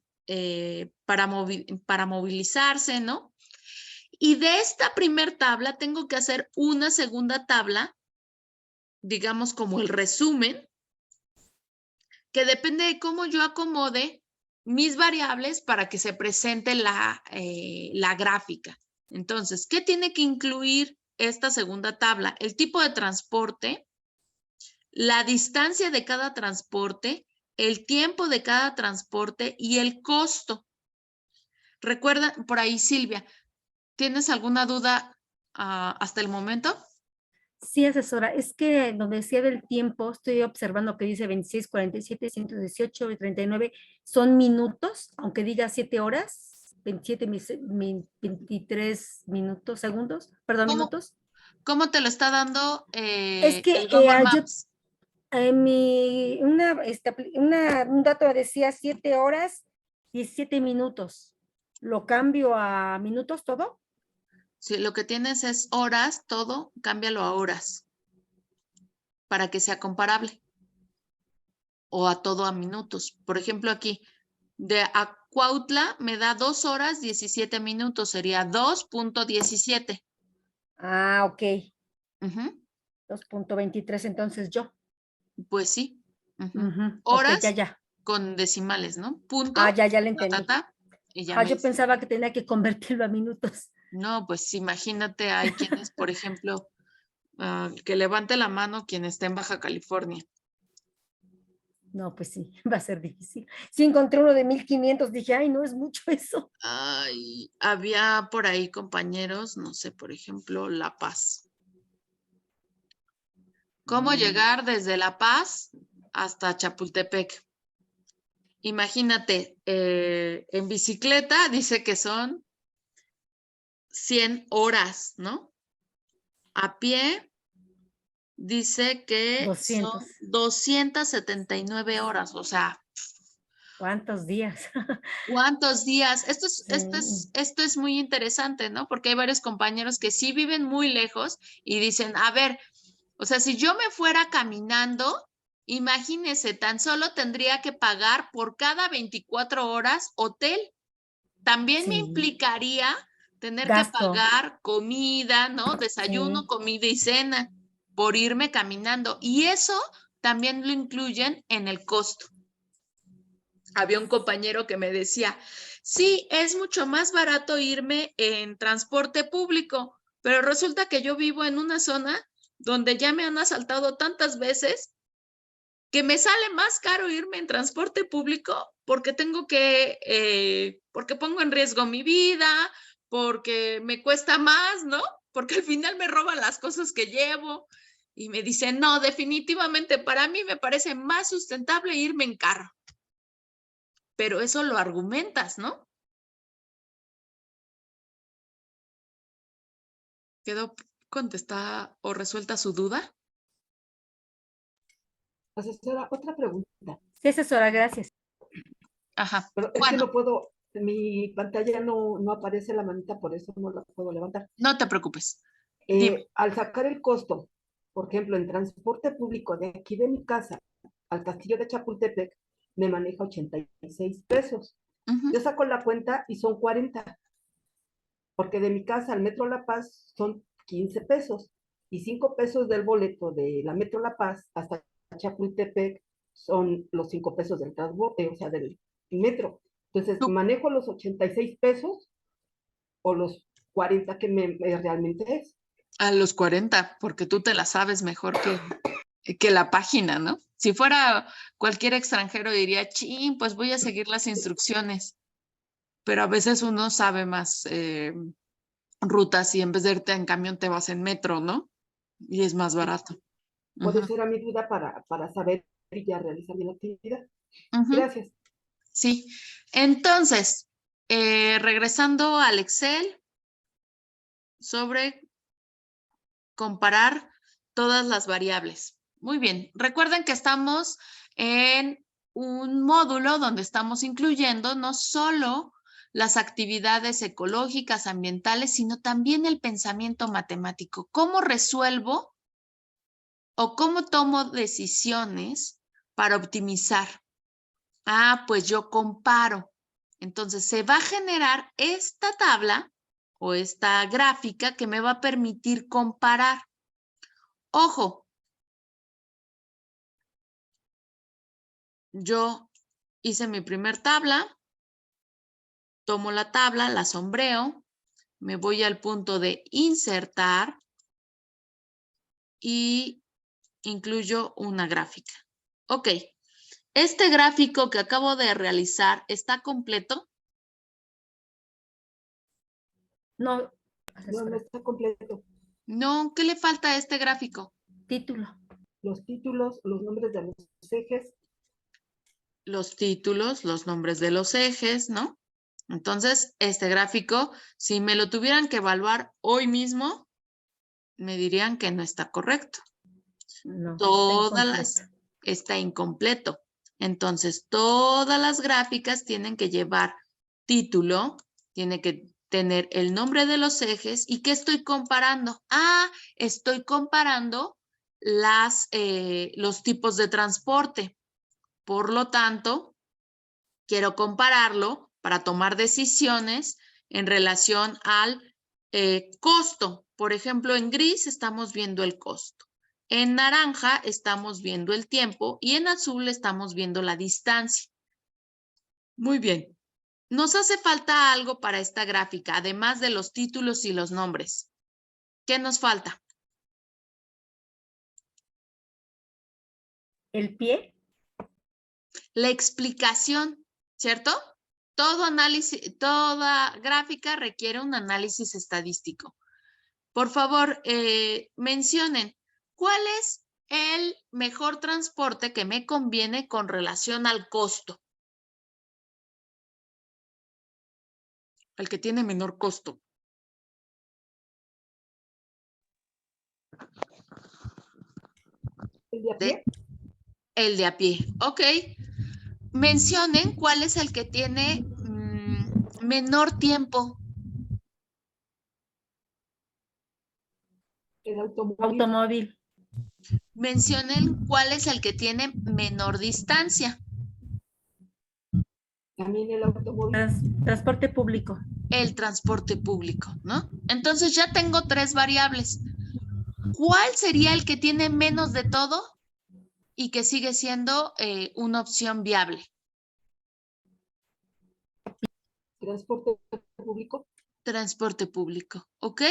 para movilizarse, ¿no? Y de esta primer tabla tengo que hacer una segunda tabla, digamos como el resumen, que depende de cómo yo acomode mis variables para que se presente la gráfica. Entonces, ¿qué tiene que incluir esta segunda tabla? El tipo de transporte, la distancia de cada transporte, el tiempo de cada transporte y el costo. Recuerda, por ahí Silvia, ¿tienes alguna duda hasta el momento? Sí, asesora, es que donde decía del tiempo, estoy observando que dice 26, 47, 118 y 39, son minutos, aunque diga 7 horas, 27, 23 minutos, segundos, perdón, minutos. ¿Cómo te lo está dando Es que el Google Maps? un dato decía 7 horas, 17 minutos. ¿Lo cambio a minutos todo? Si lo que tienes es horas, todo, cámbialo a horas para que sea comparable. O a todo a minutos. Por ejemplo, aquí, de Acuautla me da 2 horas 17 minutos, sería 2.17. Ah, ok. Ujú. 2.23, entonces yo. Pues sí. Ujú. Ujú, ok, Horas ya. con decimales, ¿no? Punto. Ah, ya le ta, entendí. y ya Ah, me yo dice. pensaba que tenía que convertirlo a minutos. No, pues imagínate, hay quienes, por ejemplo, que levante la mano quien está en Baja California. No, pues sí, va a ser difícil. Sí, encontré uno de 1500, dije, ay, no es mucho eso. Ay, había por ahí compañeros, no sé, por ejemplo, La Paz. ¿Cómo llegar desde La Paz hasta Chapultepec? Imagínate, en bicicleta dice que son 100 horas, ¿no? A pie dice que 200. son 279 horas, o sea, ¿Cuántos días? ¿cuántos días? Esto Sí. es muy interesante, ¿no? Porque hay varios compañeros que sí viven muy lejos y dicen, a ver, o sea, si yo me fuera caminando, imagínese, tan solo tendría que pagar por cada 24 horas hotel. También me Sí, implicaría tener que gasto, pagar comida, ¿no? Desayuno, sí. comida y cena por irme caminando. Y eso también lo incluyen en el costo. Había un compañero que me decía, sí, es mucho más barato irme en transporte público, pero resulta que yo vivo en una zona donde ya me han asaltado tantas veces que me sale más caro irme en transporte público porque tengo que, porque pongo en riesgo mi vida, porque me cuesta más, ¿no? Porque al final me roban las cosas que llevo y me dicen, no, definitivamente para mí me parece más sustentable irme en carro. Pero eso lo argumentas, ¿no? ¿Quedó contestada o resuelta su duda? Asesora, otra pregunta. Sí, asesora, gracias. Ajá. Pero es que no puedo, mi pantalla no aparece la manita, por eso no la puedo levantar. No te preocupes. Dime. Al sacar el costo, por ejemplo, en transporte público de aquí de mi casa al castillo de Chapultepec, me maneja 86 pesos. Yo saco la cuenta y son 40. Porque de mi casa al Metro La Paz son 15 pesos. Y 5 pesos del boleto de la Metro La Paz hasta Chapultepec son los 5 pesos del transporte, o sea, del metro. Entonces, ¿manejo los 86 pesos o los 40 que realmente es? A los 40, porque tú te la sabes mejor que la página, ¿no? Si fuera cualquier extranjero diría, chin, pues voy a seguir las instrucciones. Pero a veces uno sabe más rutas y en vez de irte en camión te vas en metro, ¿no? Y es más barato. Por eso era mi duda para saber y ya realizar mi actividad. Gracias. Sí. Entonces, regresando al Excel, sobre comparar todas las variables. Muy bien. Recuerden que estamos en un módulo donde estamos incluyendo no solo las actividades ecológicas, ambientales, sino también el pensamiento matemático. ¿Cómo resuelvo o cómo tomo decisiones para optimizar? Ah, pues yo comparo. Entonces se va a generar esta tabla o esta gráfica que me va a permitir comparar. Ojo, yo hice mi primer tabla, tomo la tabla, la sombreo, me voy al punto de insertar y incluyo una gráfica. Ok, este gráfico que acabo de realizar, ¿está completo? No, no está completo. No, ¿qué le falta a este gráfico? Título. Los títulos, los nombres de los ejes. Los títulos, los nombres de los ejes, ¿no? Entonces, este gráfico, si me lo tuvieran que evaluar hoy mismo, me dirían que no está correcto. No, Está incompleto. Entonces, todas las gráficas tienen que llevar título, tiene que tener el nombre de los ejes. ¿Y qué estoy comparando? Ah, estoy comparando los tipos de transporte. Por lo tanto, quiero compararlo para tomar decisiones en relación al costo. Por ejemplo, en gris estamos viendo el costo. En naranja estamos viendo el tiempo y en azul estamos viendo la distancia. Muy bien. Nos hace falta algo para esta gráfica, además de los títulos y los nombres. ¿Qué nos falta? ¿El pie? La explicación, ¿cierto? Todo análisis, toda gráfica requiere un análisis estadístico. Por favor, mencionen cuál es el mejor transporte que me conviene con relación al costo. El que tiene menor costo. ¿El de a pie? El de a pie, ok. Mencionen cuál es el que tiene menor tiempo. El automóvil. Automóvil. Mencionen cuál es el que tiene menor distancia. También el automóvil. Transporte público. El transporte público, ¿no? Entonces ya tengo 3 variables. ¿Cuál sería el que tiene menos de todo y que sigue siendo una opción viable? Transporte público. Transporte público, ¿ok?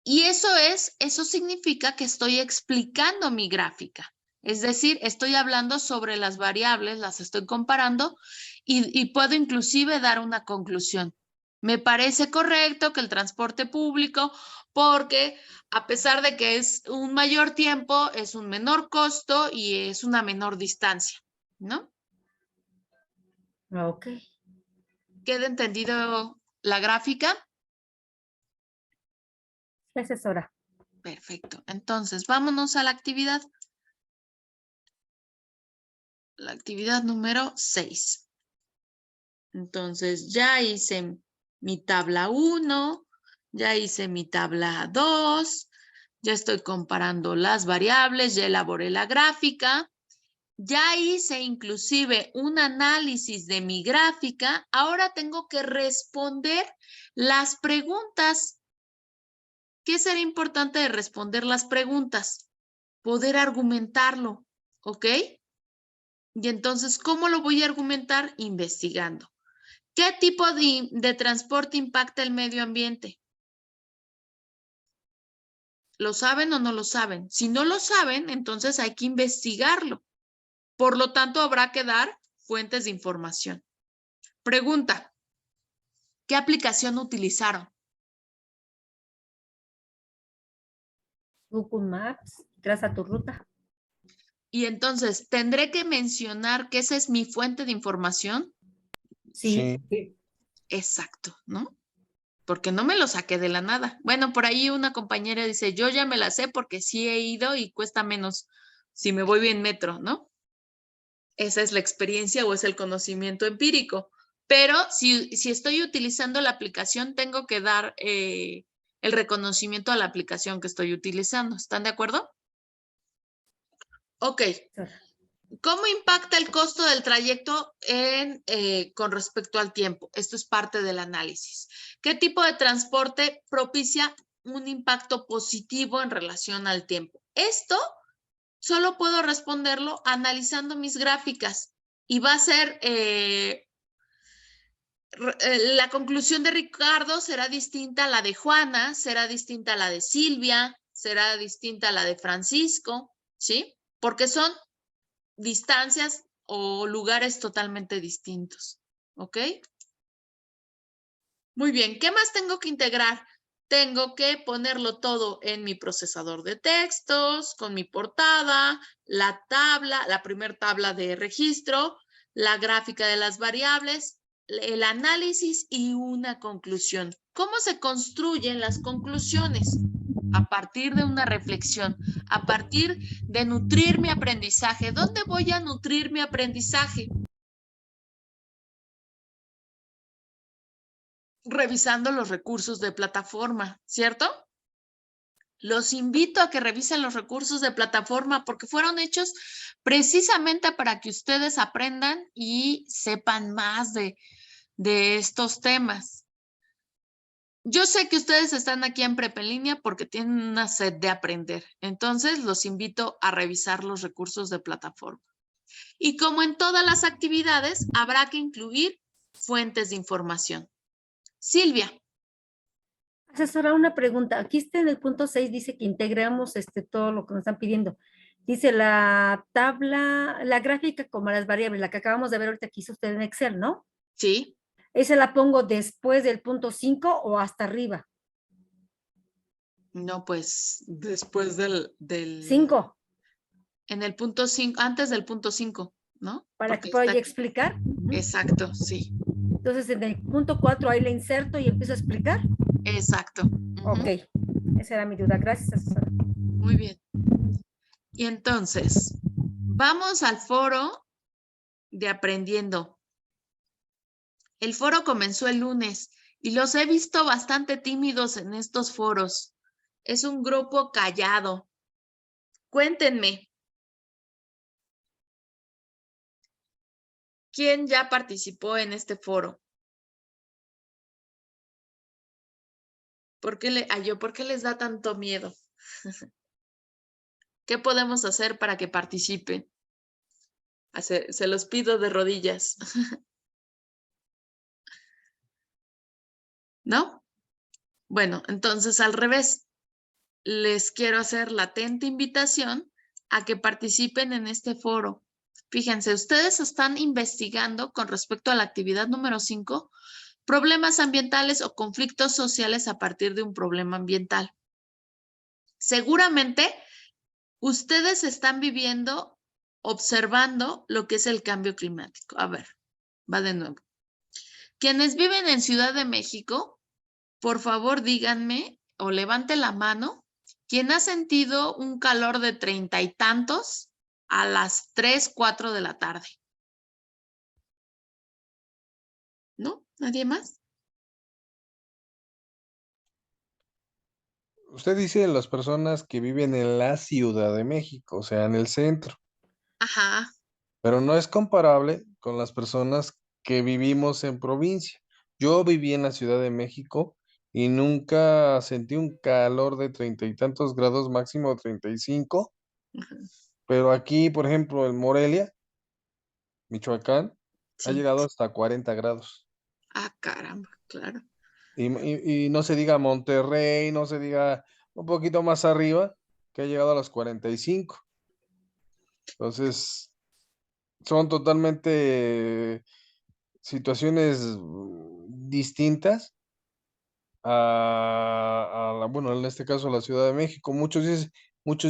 Y eso significa que estoy explicando mi gráfica. Es decir, estoy hablando sobre las variables, las estoy comparando y puedo inclusive dar una conclusión. Me parece correcto que el transporte público, porque a pesar de que es un mayor tiempo, es un menor costo y es una menor distancia, ¿no? Ok. ¿Queda entendido la gráfica? Sí, asesora. Perfecto. Entonces, vámonos a la actividad. La actividad número 6. Entonces, ya hice mi tabla 1, ya hice mi tabla 2, ya estoy comparando las variables, ya elaboré la gráfica, ya hice inclusive un análisis de mi gráfica. Ahora tengo que responder las preguntas. ¿Qué será importante de responder las preguntas? Poder argumentarlo, ¿ok? Y entonces, ¿cómo lo voy a argumentar? Investigando. ¿Qué tipo de transporte impacta el medio ambiente? ¿Lo saben o no lo saben? Si no lo saben, entonces hay que investigarlo. Por lo tanto, habrá que dar fuentes de información. Pregunta, ¿qué aplicación utilizaron? Google Maps, traza tu ruta. Y entonces, ¿tendré que mencionar que esa es mi fuente de información? Sí. Sí. Exacto, ¿no? Porque no me lo saqué de la nada. Bueno, por ahí una compañera dice, yo ya me la sé porque sí he ido y cuesta menos si me voy bien metro, ¿no? Esa es la experiencia o es el conocimiento empírico. Pero si estoy utilizando la aplicación, tengo que dar el reconocimiento a la aplicación que estoy utilizando. ¿Están de acuerdo? Ok. ¿Cómo impacta el costo del trayecto con respecto al tiempo? Esto es parte del análisis. ¿Qué tipo de transporte propicia un impacto positivo en relación al tiempo? Esto solo puedo responderlo analizando mis gráficas y va a ser, la conclusión de Ricardo será distinta a la de Juana, será distinta a la de Silvia, será distinta a la de Francisco, ¿sí? Porque son distancias o lugares totalmente distintos, ¿ok? Muy bien, ¿qué más tengo que integrar? Tengo que ponerlo todo en mi procesador de textos, con mi portada, la tabla, la primer tabla de registro, la gráfica de las variables, el análisis y una conclusión. ¿Cómo se construyen las conclusiones? A partir de una reflexión, a partir de nutrir mi aprendizaje. ¿Dónde voy a nutrir mi aprendizaje? Revisando los recursos de plataforma, ¿cierto? Los invito a que revisen los recursos de plataforma porque fueron hechos precisamente para que ustedes aprendan y sepan más de estos temas. Yo sé que ustedes están aquí en Prepa en Línea porque tienen una sed de aprender. Entonces, los invito a revisar los recursos de plataforma. Y como en todas las actividades, habrá que incluir fuentes de información. Silvia. Asesora, una pregunta. Aquí está en el punto 6, dice que integramos todo lo que nos están pidiendo. Dice la tabla, la gráfica como las variables, la que acabamos de ver ahorita que hizo usted en Excel, ¿no? Sí. ¿Esa la pongo después del punto 5 o hasta arriba? No, pues después del 5, en el punto 5, antes del punto 5, ¿no? para Porque que pueda está ya aquí. explicar. Exacto, sí. Entonces, en el punto 4 ahí le inserto y empiezo a explicar. Exacto. Ok, esa era mi duda. Gracias, asesora. Muy bien. Y entonces, vamos al foro de aprendiendo. El foro comenzó el lunes y los he visto bastante tímidos en estos foros. Es un grupo callado. Cuéntenme, ¿quién ya participó en este foro? ¿Por qué les da tanto miedo? ¿Qué podemos hacer para que participen? Se los pido de rodillas. ¿No? Bueno, entonces al revés, les quiero hacer latente invitación a que participen en este foro. Fíjense, ustedes están investigando con respecto a la actividad número 5, problemas ambientales o conflictos sociales a partir de un problema ambiental. Seguramente ustedes están viviendo, observando lo que es el cambio climático. A ver, va de nuevo. Quienes viven en Ciudad de México, por favor díganme o levante la mano, ¿quién ha sentido un calor de 30 y tantos a las 3, 4 de la tarde? ¿No? ¿Nadie más? Usted dice las personas que viven en la Ciudad de México, o sea, en el centro, Ajá. pero no es comparable con las personas que vivimos en provincia. Yo viví en la Ciudad de México y nunca sentí un calor de 30 y tantos grados, máximo 35, Ajá. pero aquí, por ejemplo, en Morelia, Michoacán, ha Sí. llegado hasta 40 grados. Ah, caramba, claro. Y no se diga Monterrey, no se diga un poquito más arriba, que ha llegado a los 45. Entonces, son totalmente situaciones distintas bueno, en este caso la Ciudad de México. Muchos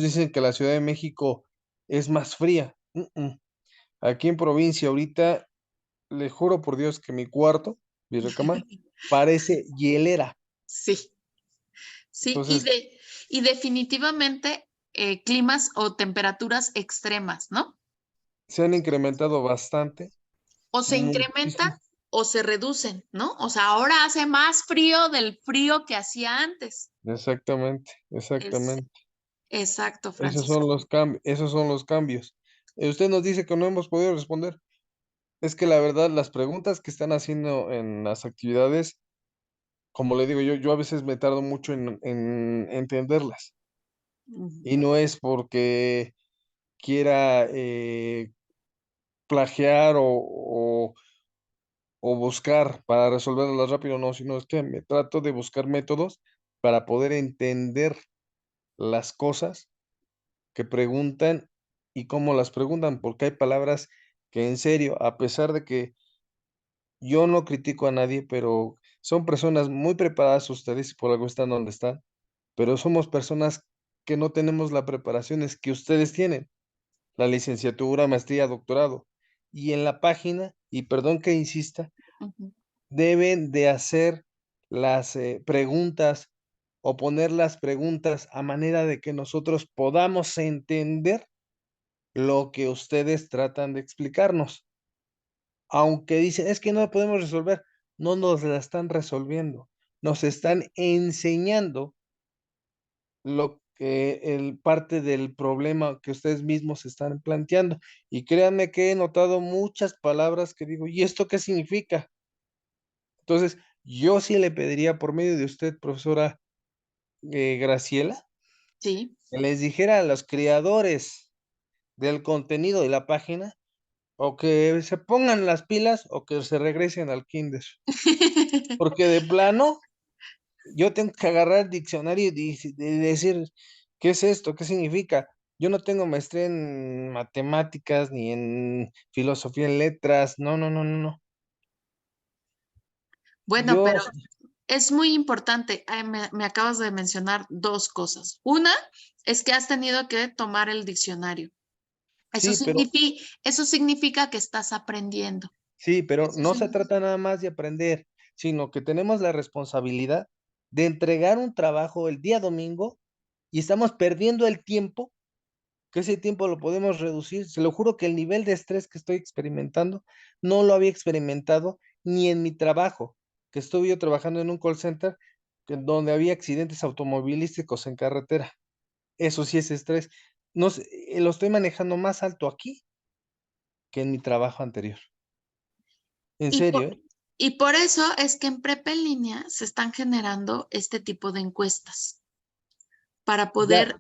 dicen que la Ciudad de México es más fría. Aquí en provincia, ahorita, le juro por Dios que mi cuarto, mi recámara, parece hielera. Sí, sí, Entonces, y definitivamente climas o temperaturas extremas, ¿no? se han incrementado bastante, O se incrementan muchísimo. o se reducen, ¿no? O sea, ahora hace más frío del frío que hacía antes. Exactamente, Es exactamente. exacto, Esos Francisco. son los cambios, esos son los cambios. Usted nos dice que no hemos podido responder. Es que la verdad, las preguntas que están haciendo en las actividades, como le digo, yo a veces me tardo mucho en entenderlas. Ujú. Y no es porque quiera plagiar o buscar para resolverlas rápido, no, sino es que me trato de buscar métodos para poder entender las cosas que preguntan y cómo las preguntan, porque hay palabras que en serio, a pesar de que yo no critico a nadie, pero son personas muy preparadas ustedes y por algo están donde están, pero somos personas que no tenemos las preparaciones que ustedes tienen, la licenciatura, maestría, doctorado. Y en la página, y perdón que insista, Ujú. deben de hacer las preguntas o poner las preguntas a manera de que nosotros podamos entender lo que ustedes tratan de explicarnos. Aunque dicen, es que no podemos resolver, no nos la están resolviendo, nos están enseñando lo que el parte del problema que ustedes mismos están planteando. Y créanme que he notado muchas palabras que digo, ¿y esto qué significa? Entonces, yo sí le pediría por medio de usted, profesora Graciela, Sí. que les dijera a los creadores del contenido de la página, o que se pongan las pilas o que se regresen al kinder. Porque de plano, yo tengo que agarrar el diccionario y decir, ¿qué es esto? ¿Qué significa? Yo no tengo maestría en matemáticas ni en filosofía en letras. No, no, no, no, no. Bueno, Yo, pero es muy importante. Me acabas de mencionar dos cosas. Una es que has tenido que tomar el diccionario. sí, pero Eso significa que estás aprendiendo. sí, pero Eso no se significa. trata nada más de aprender, sino que tenemos la responsabilidad de entregar un trabajo el día domingo y estamos perdiendo el tiempo, que ese tiempo lo podemos reducir. Se lo juro que el nivel de estrés que estoy experimentando no lo había experimentado ni en mi trabajo, que estuve yo trabajando en un call center donde había accidentes automovilísticos en carretera. Eso sí es estrés. No sé, lo estoy manejando más alto aquí que en mi trabajo anterior. En Y serio, por, ¿eh? y por eso es que en Prepa en línea se están generando este tipo de encuestas para Ya, poder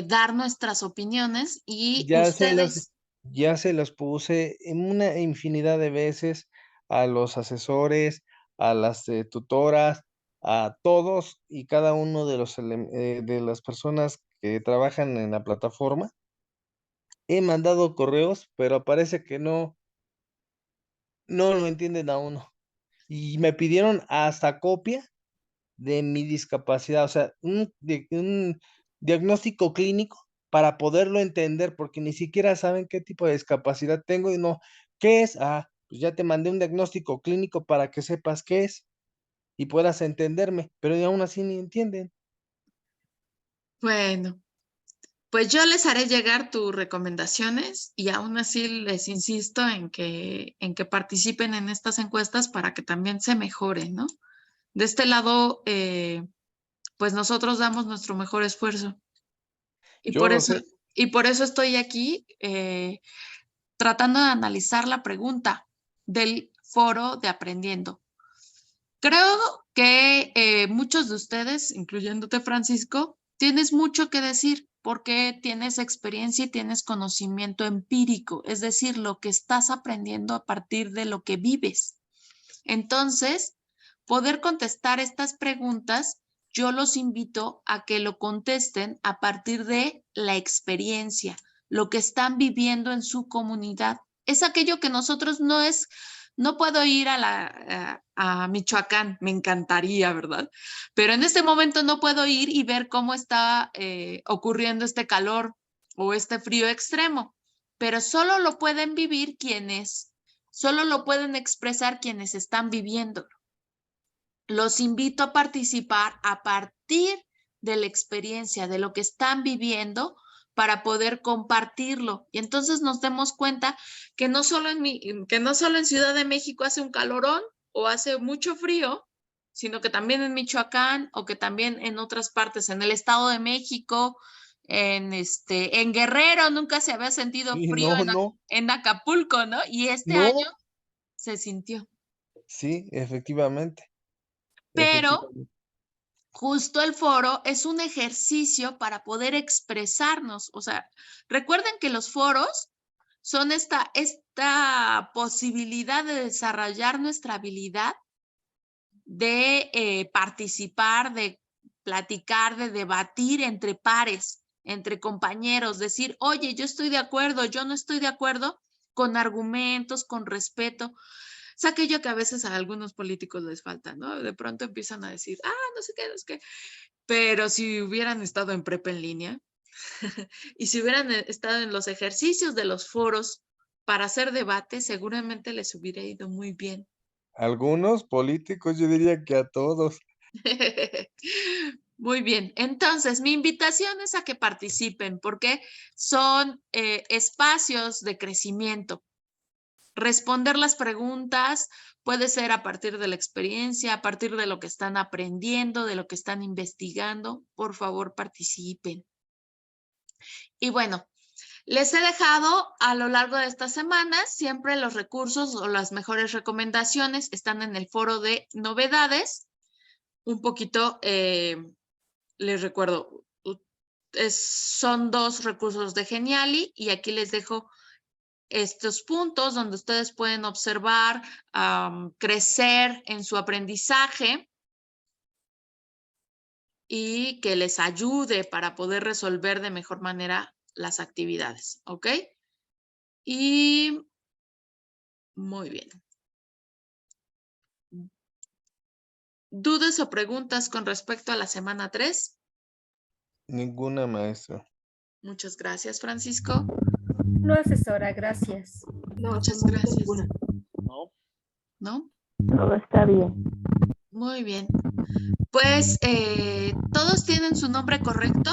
dar nuestras opiniones y ya se los, ustedes. ya se los puse en una infinidad de veces a los asesores, a las tutoras, a todos y cada uno de de las personas que trabajan en la plataforma. he mandado correos, pero parece que no lo entienden a uno. Y me pidieron hasta copia de mi discapacidad, o sea, un diagnóstico clínico para poderlo entender, porque ni siquiera saben qué tipo de discapacidad tengo y no, ¿qué es? Ah, pues ya te mandé un diagnóstico clínico para que sepas qué es y puedas entenderme, pero aún así ni entienden. Bueno, pues yo les haré llegar tus recomendaciones y aún así les insisto en que participen en estas encuestas para que también se mejore, ¿no? De este lado, pues nosotros damos nuestro mejor esfuerzo y Yo por lo eso, sé. estoy aquí tratando de analizar la pregunta del foro de Aprendiendo. Creo que muchos de ustedes, incluyéndote Francisco, tienes mucho que decir porque tienes experiencia y tienes conocimiento empírico, es decir, lo que estás aprendiendo a partir de lo que vives. Entonces, poder contestar estas preguntas, yo los invito a que lo contesten a partir de la experiencia, lo que están viviendo en su comunidad. Es aquello que nosotros no puedo ir a Michoacán, me encantaría, ¿verdad? Pero en este momento no puedo ir y ver cómo está ocurriendo este calor o este frío extremo, pero solo lo pueden vivir solo lo pueden expresar quienes están viviéndolo. Los invito a participar a partir de la experiencia, de lo que están viviendo, para poder compartirlo. Y entonces nos demos cuenta que no solo en Ciudad de México hace un calorón o hace mucho frío, sino que también en Michoacán o que también en otras partes, en el Estado de México, en Guerrero nunca se había sentido Sí, frío no, en Acapulco, ¿no? Y este año no, se sintió. sí, efectivamente, Pero efectivamente. justo el foro es un ejercicio para poder expresarnos. O sea, recuerden que los foros son esta posibilidad de desarrollar nuestra habilidad de participar, de platicar, de debatir entre pares, entre compañeros, decir, oye, yo estoy de acuerdo, yo no estoy de acuerdo, con argumentos, con respeto. Es aquello que a veces a algunos políticos les falta, ¿no? De pronto empiezan a decir, no sé qué, no sé qué. Pero si hubieran estado en prepa en línea y si hubieran estado en los ejercicios de los foros para hacer debate, seguramente les hubiera ido muy bien. Algunos políticos, yo diría que a todos. Muy bien, entonces mi invitación es a que participen porque son espacios de crecimiento. Responder las preguntas puede ser a partir de la experiencia, a partir de lo que están aprendiendo, de lo que están investigando. Por favor, participen. Y bueno, les he dejado a lo largo de estas semanas siempre los recursos o las mejores recomendaciones están en el foro de novedades. Un poquito, les recuerdo, son 2 recursos de Geniali y aquí les dejo estos puntos donde ustedes pueden observar, crecer en su aprendizaje y que les ayude para poder resolver de mejor manera las actividades, ¿ok? Y muy bien. ¿Dudas o preguntas con respecto a la semana 3? Ninguna, maestra. Muchas gracias, Francisco. No, asesora, gracias. No, hasta el Muchas momento gracias. ninguna. ¿No? Todo está bien. Muy bien. Pues, ¿todos tienen su nombre correcto?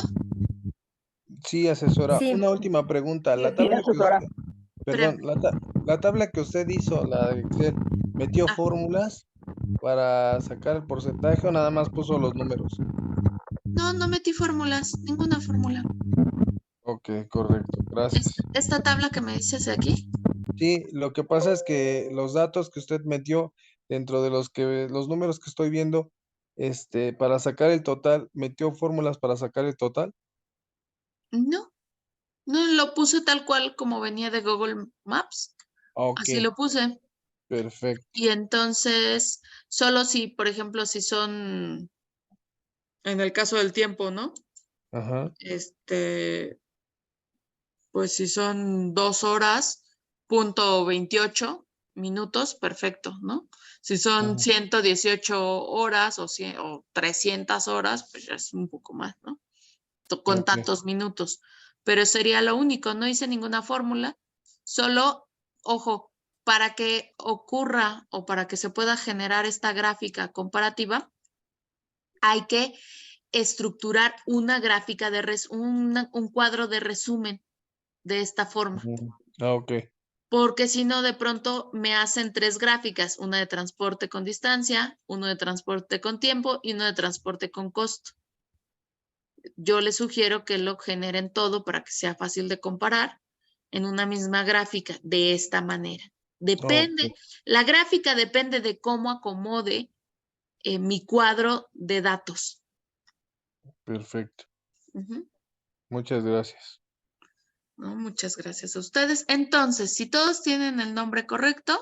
Sí, asesora. Sí. Una última pregunta. La Sí, tabla que asesora. usted, perdón, la tabla que usted hizo, la de Excel, ¿metió Ah. fórmulas para sacar el porcentaje o nada más puso los números? No, no metí fórmulas, ninguna fórmula. Ok, correcto. Gracias. Esta tabla que me dices de aquí. Sí, lo que pasa es que los datos que usted metió dentro de los números que estoy viendo, para sacar el total, ¿metió fórmulas para sacar el total? No, no lo puse tal cual como venía de Google Maps. Ok, Así lo puse. perfecto. Y entonces, solo si, por ejemplo, si son, en el caso del tiempo, ¿no? Ajá. Pues si son 2 horas, punto 28 minutos, perfecto, ¿no? Si son Ujú. 118 horas o 300 horas, pues ya es un poco más, ¿no? Con Ok. tantos minutos. Pero sería lo único, no hice ninguna fórmula, solo, ojo, para que ocurra o para que se pueda generar esta gráfica comparativa, hay que estructurar una gráfica un cuadro de resumen de esta forma, Ok. porque si no, de pronto me hacen 3 gráficas, una de transporte con distancia, uno de transporte con tiempo y uno de transporte con costo. Yo les sugiero que lo generen todo para que sea fácil de comparar en una misma gráfica de esta manera. Depende, Ok. la gráfica depende de cómo acomode mi cuadro de datos. Perfecto. Ujú. Muchas gracias. No, muchas gracias a ustedes. Entonces, si todos tienen el nombre correcto,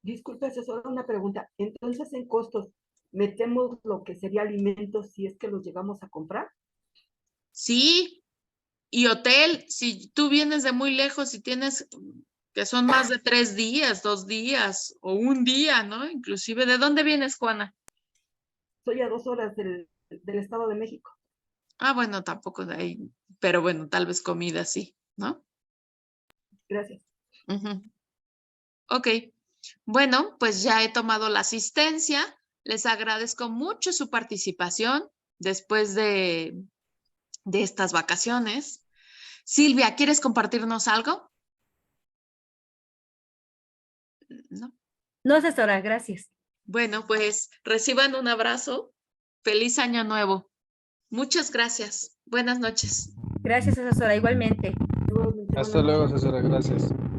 Disculpe, asesora, una pregunta. Entonces, en costos, ¿metemos lo que sería alimentos si es que los llegamos a comprar? sí. Y hotel, si tú vienes de muy lejos y tienes que son más de 3 días, 2 días o un día, ¿no? Inclusive, ¿de dónde vienes, Juana? Soy a 2 horas del Estado de México. Ah, bueno, tampoco de ahí, pero bueno, tal vez comida sí, ¿no? Gracias. Ujú. Ok, bueno, pues ya he tomado la asistencia. Les agradezco mucho su participación después de estas vacaciones. Silvia, ¿quieres compartirnos algo? ¿No? No, asesora, gracias. Bueno, pues reciban un abrazo. Feliz año nuevo. Muchas gracias. Buenas noches. Gracias, asesora, igualmente. Igualmente, Hasta buenas luego, noches. asesora. Gracias.